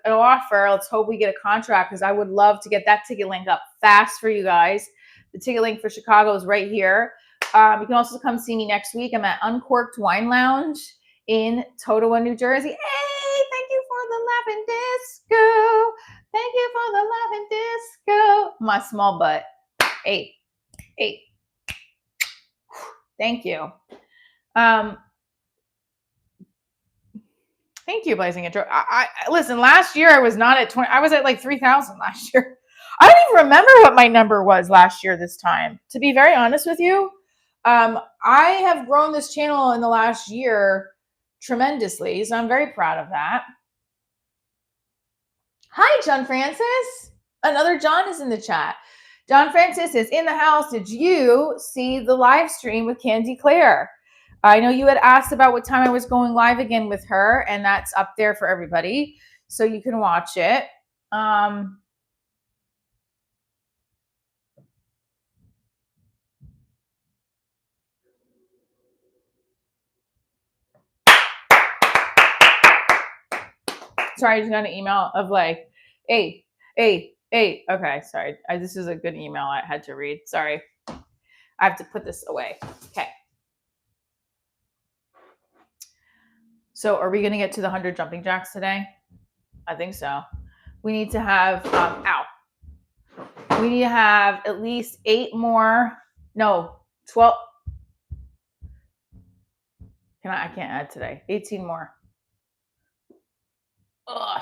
offer. Let's hope we get a contract because I would love to get that ticket link up fast for you guys. The ticket link for Chicago is right here. You can also come see me next week. I'm at Uncorked Wine Lounge in Totowa, New Jersey. Hey, thank you for the laughing disco. Thank you for the laughing disco. My small butt. Hey. Thank you. Thank you, Blazing Intro. I listen, last year I was not at 20. I was at like 3,000 last year. I don't even remember what my number was last year this time. To be very honest with you, I have grown this channel in the last year tremendously, so I'm very proud of that. Hi, John Francis. Another John is in the chat. John Francis is in the house. Did you see the live stream with Candy Claire? I know you had asked about what time I was going live again with her, and that's up there for everybody, so you can watch it. Sorry, I just got an email of like, hey. Okay, sorry. This is a good email I had to read. Sorry. I have to put this away. Okay. So are we going to get to the 100 jumping jacks today? I think so. We need to have, we need to have at least 12. I can't add today. 18 more. Ugh.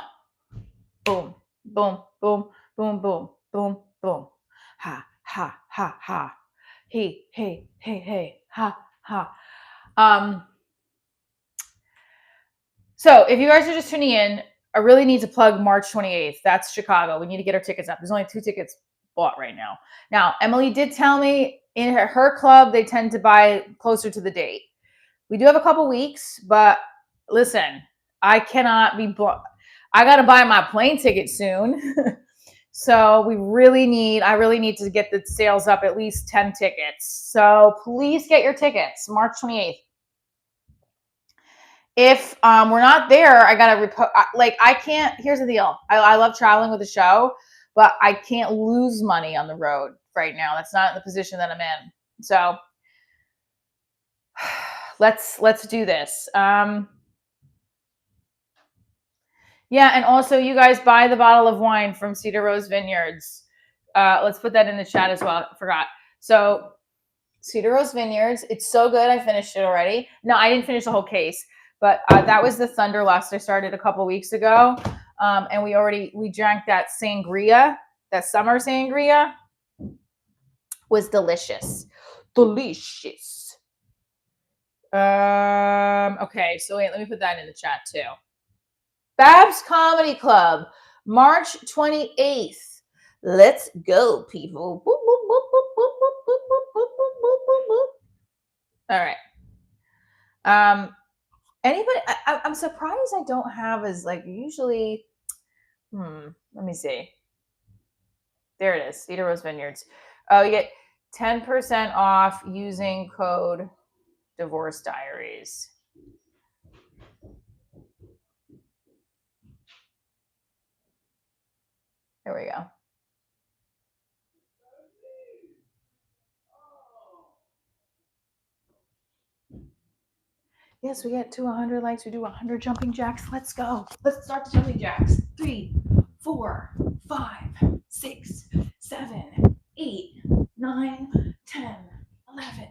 Boom, boom, boom, boom, boom, boom, boom. Ha, ha, ha, ha. Hey, ha, ha. So if you guys are just tuning in, I really need to plug March 28th. That's Chicago. We need to get our tickets up. There's only 2 tickets bought right now. Now, Emily did tell me in her club, they tend to buy closer to the date. We do have a couple weeks, but listen, I cannot be. I got to buy my plane ticket soon. So I really need to get the sales up at least 10 tickets. So please get your tickets, March 28th. If we're not there, I gotta I can't. Here's the deal. I love traveling with the show, but I can't lose money on the road right now. That's not the position that I'm in. So let's do this. Yeah, and also you guys buy the bottle of wine from Cedar Rose Vineyards. Let's put that in the chat as well. I forgot. So Cedar Rose Vineyards, it's so good. I finished it already. No, I didn't finish the whole case, but that was the Thunderlust I started a couple weeks ago, and we drank that sangria, that summer sangria, was delicious, delicious. Okay, so wait, let me put that in the chat too. Babs Comedy Club, March 28th. Let's go, people. Boop, boop, boop, boop, boop, boop, boop, boop, boop, boop, boop. All right. Anybody? I'm surprised I don't have as like usually. Let me see. There it is. Cedar Rose Vineyards. Oh, you get 10% off using code Divorce Diaries. There we go. Yes, we get to 100 likes. We do 100 jumping jacks. Let's go. Let's start the jumping jacks. 3, 4, 5, 6, 7, 8, 9, 10, 11,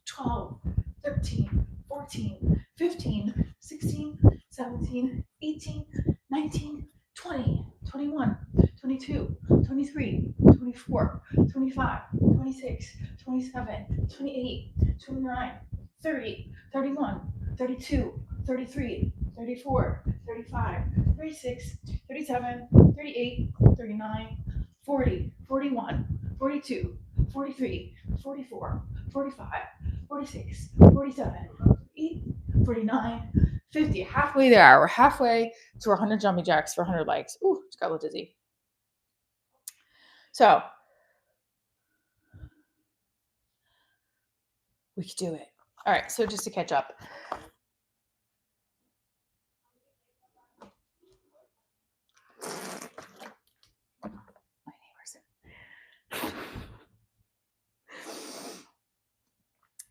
12, 13, 14, 15, 16, 17, 18, 19, 20, 21, 22, 23, 24, 25, 26, 27, 28, 29, 30, 31, 32, 33, 34, 35, 36, 37, 38, 39, 40, 41, 42, 43, 44, 45, 46, 47, 48, 49, 50. Halfway there. We're halfway to 100 jumping jacks for 100 likes. Ooh, just got a little dizzy. So we could do it. All right, so just to catch up.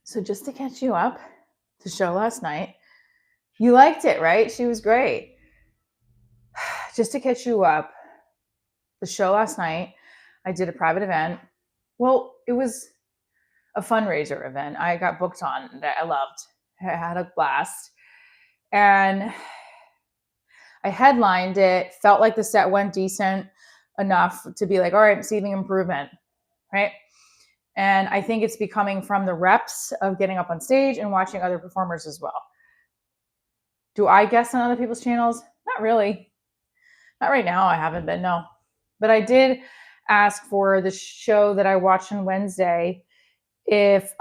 So just to catch you up, the show last night, you liked it, right? She was great. Just to catch you up, the show last night, I did a private event. Well, it was a fundraiser event I got booked on that I loved. I had a blast. And I headlined it, felt like the set went decent enough to be like, all right, I'm seeing improvement, right? And I think it's becoming from the reps of getting up on stage and watching other performers as well. Do I guest on other people's channels? Not really. Not right now. I haven't been, no. But I did ask for the show that I watched on Wednesday if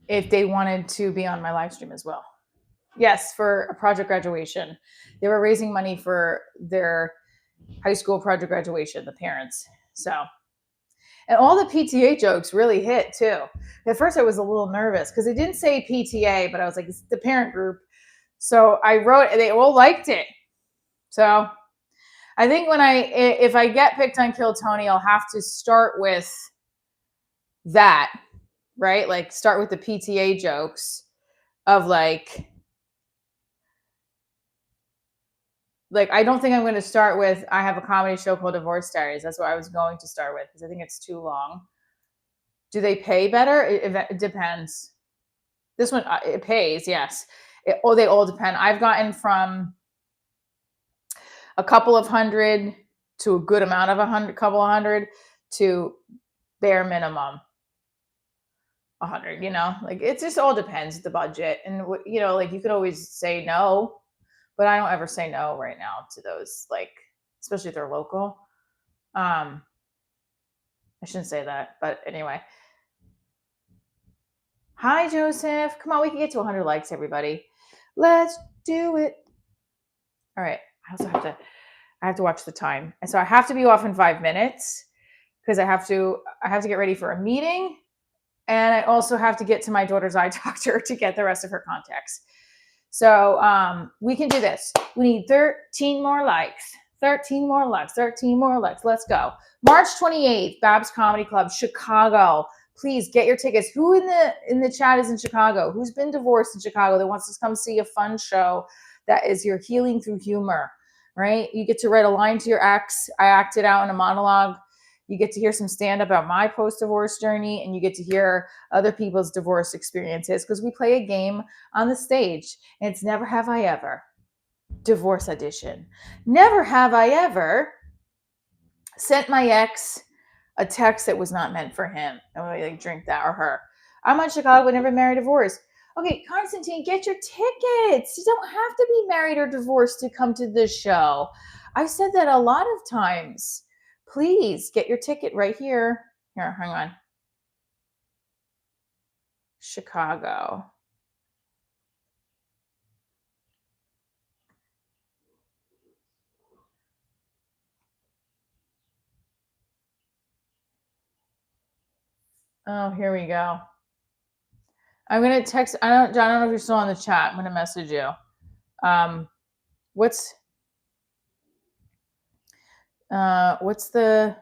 they wanted to be on my live stream as well. Yes, for a project graduation. They were raising money for their high school project graduation, the parents. So, and all the PTA jokes really hit too. At first I was a little nervous because they didn't say PTA, but I was like, it's the parent group. So I wrote, they all liked it. So I think if I get picked on Kill Tony, I'll have to start with that, right? Like start with the PTA jokes of like I don't think I'm going to start with, I have a comedy show called Divorce Diaries. That's what I was going to start with because I think it's too long. Do they pay better? It depends. This one, it pays, yes. They all depend. I've gotten from a couple of hundred to a good amount of couple of hundred to bare minimum 100, like it just all depends the budget. And, like you could always say no, but I don't ever say no right now to those, like, especially if they're local. I shouldn't say that, but anyway. Hi, Joseph. Come on, we can get to 100 likes, everybody. Let's do it. All right. I also have to watch the time. And so I have to be off in 5 minutes because I have to get ready for a meeting. And I also have to get to my daughter's eye doctor to get the rest of her contacts. So we can do this. We need 13 more likes. 13 more likes. 13 more likes. Let's go. March 28th, Babs Comedy Club, Chicago. Please get your tickets. Who in the chat is in Chicago? Who's been divorced in Chicago that wants to come see a fun show that is your healing through humor, right? You get to write a line to your ex. I acted out in a monologue. You get to hear some stand up about my post-divorce journey, and you get to hear other people's divorce experiences because we play a game on the stage, and it's Never Have I Ever, divorce edition. Never have I ever sent my ex a text that was not meant for him. And we like drink that or her. I'm on Chicago, but never married, divorced. Okay, Constantine, get your tickets. You don't have to be married or divorced to come to this show. I've said that a lot of times. Please get your ticket right here. Here, hang on. Chicago. Oh, here we go. I'm gonna text. I don't know if you're still on the chat. I'm gonna message you. What's the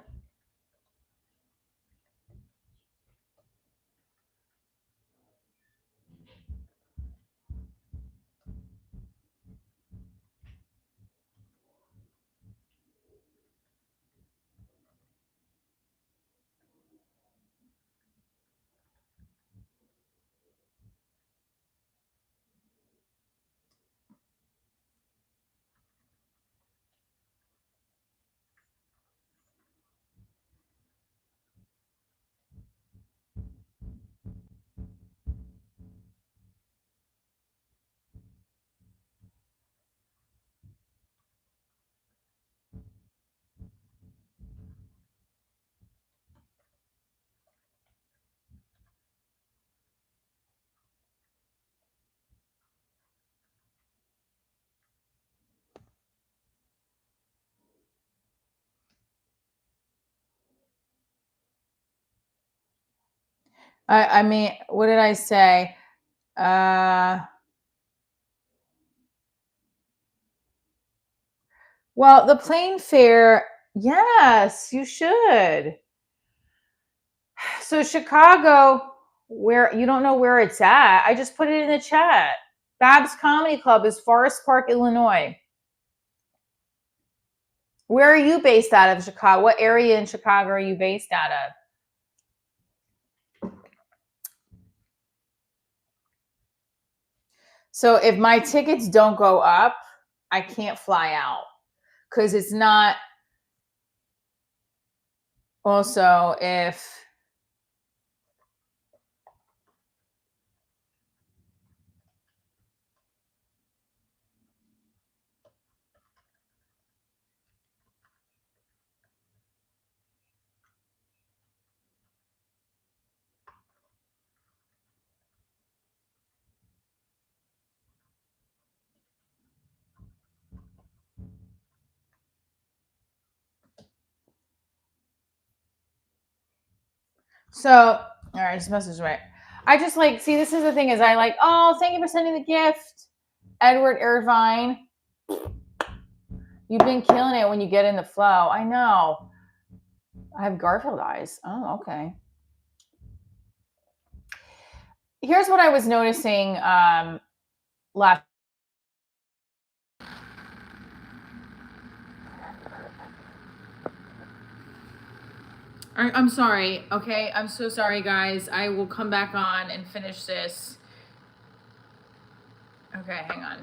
I mean, what did I say? Well, the plane fare, yes, you should. So Chicago, where you don't know where it's at, I just put it in the chat. Babs Comedy Club is Forest Park, Illinois. Where are you based out of, Chicago? What area in Chicago are you based out of? So if my tickets don't go up, I can't fly out because it's not. Also, if so, all right, this message right. I just like, see, this is the thing is I like, oh, thank you for sending the gift, Edward Irvine. You've been killing it when you get in the flow. I know. I have Garfield eyes. Oh, okay. Here's what I was noticing last. I'm sorry. Okay, I'm so sorry, guys. I will come back on and finish this. Okay, hang on.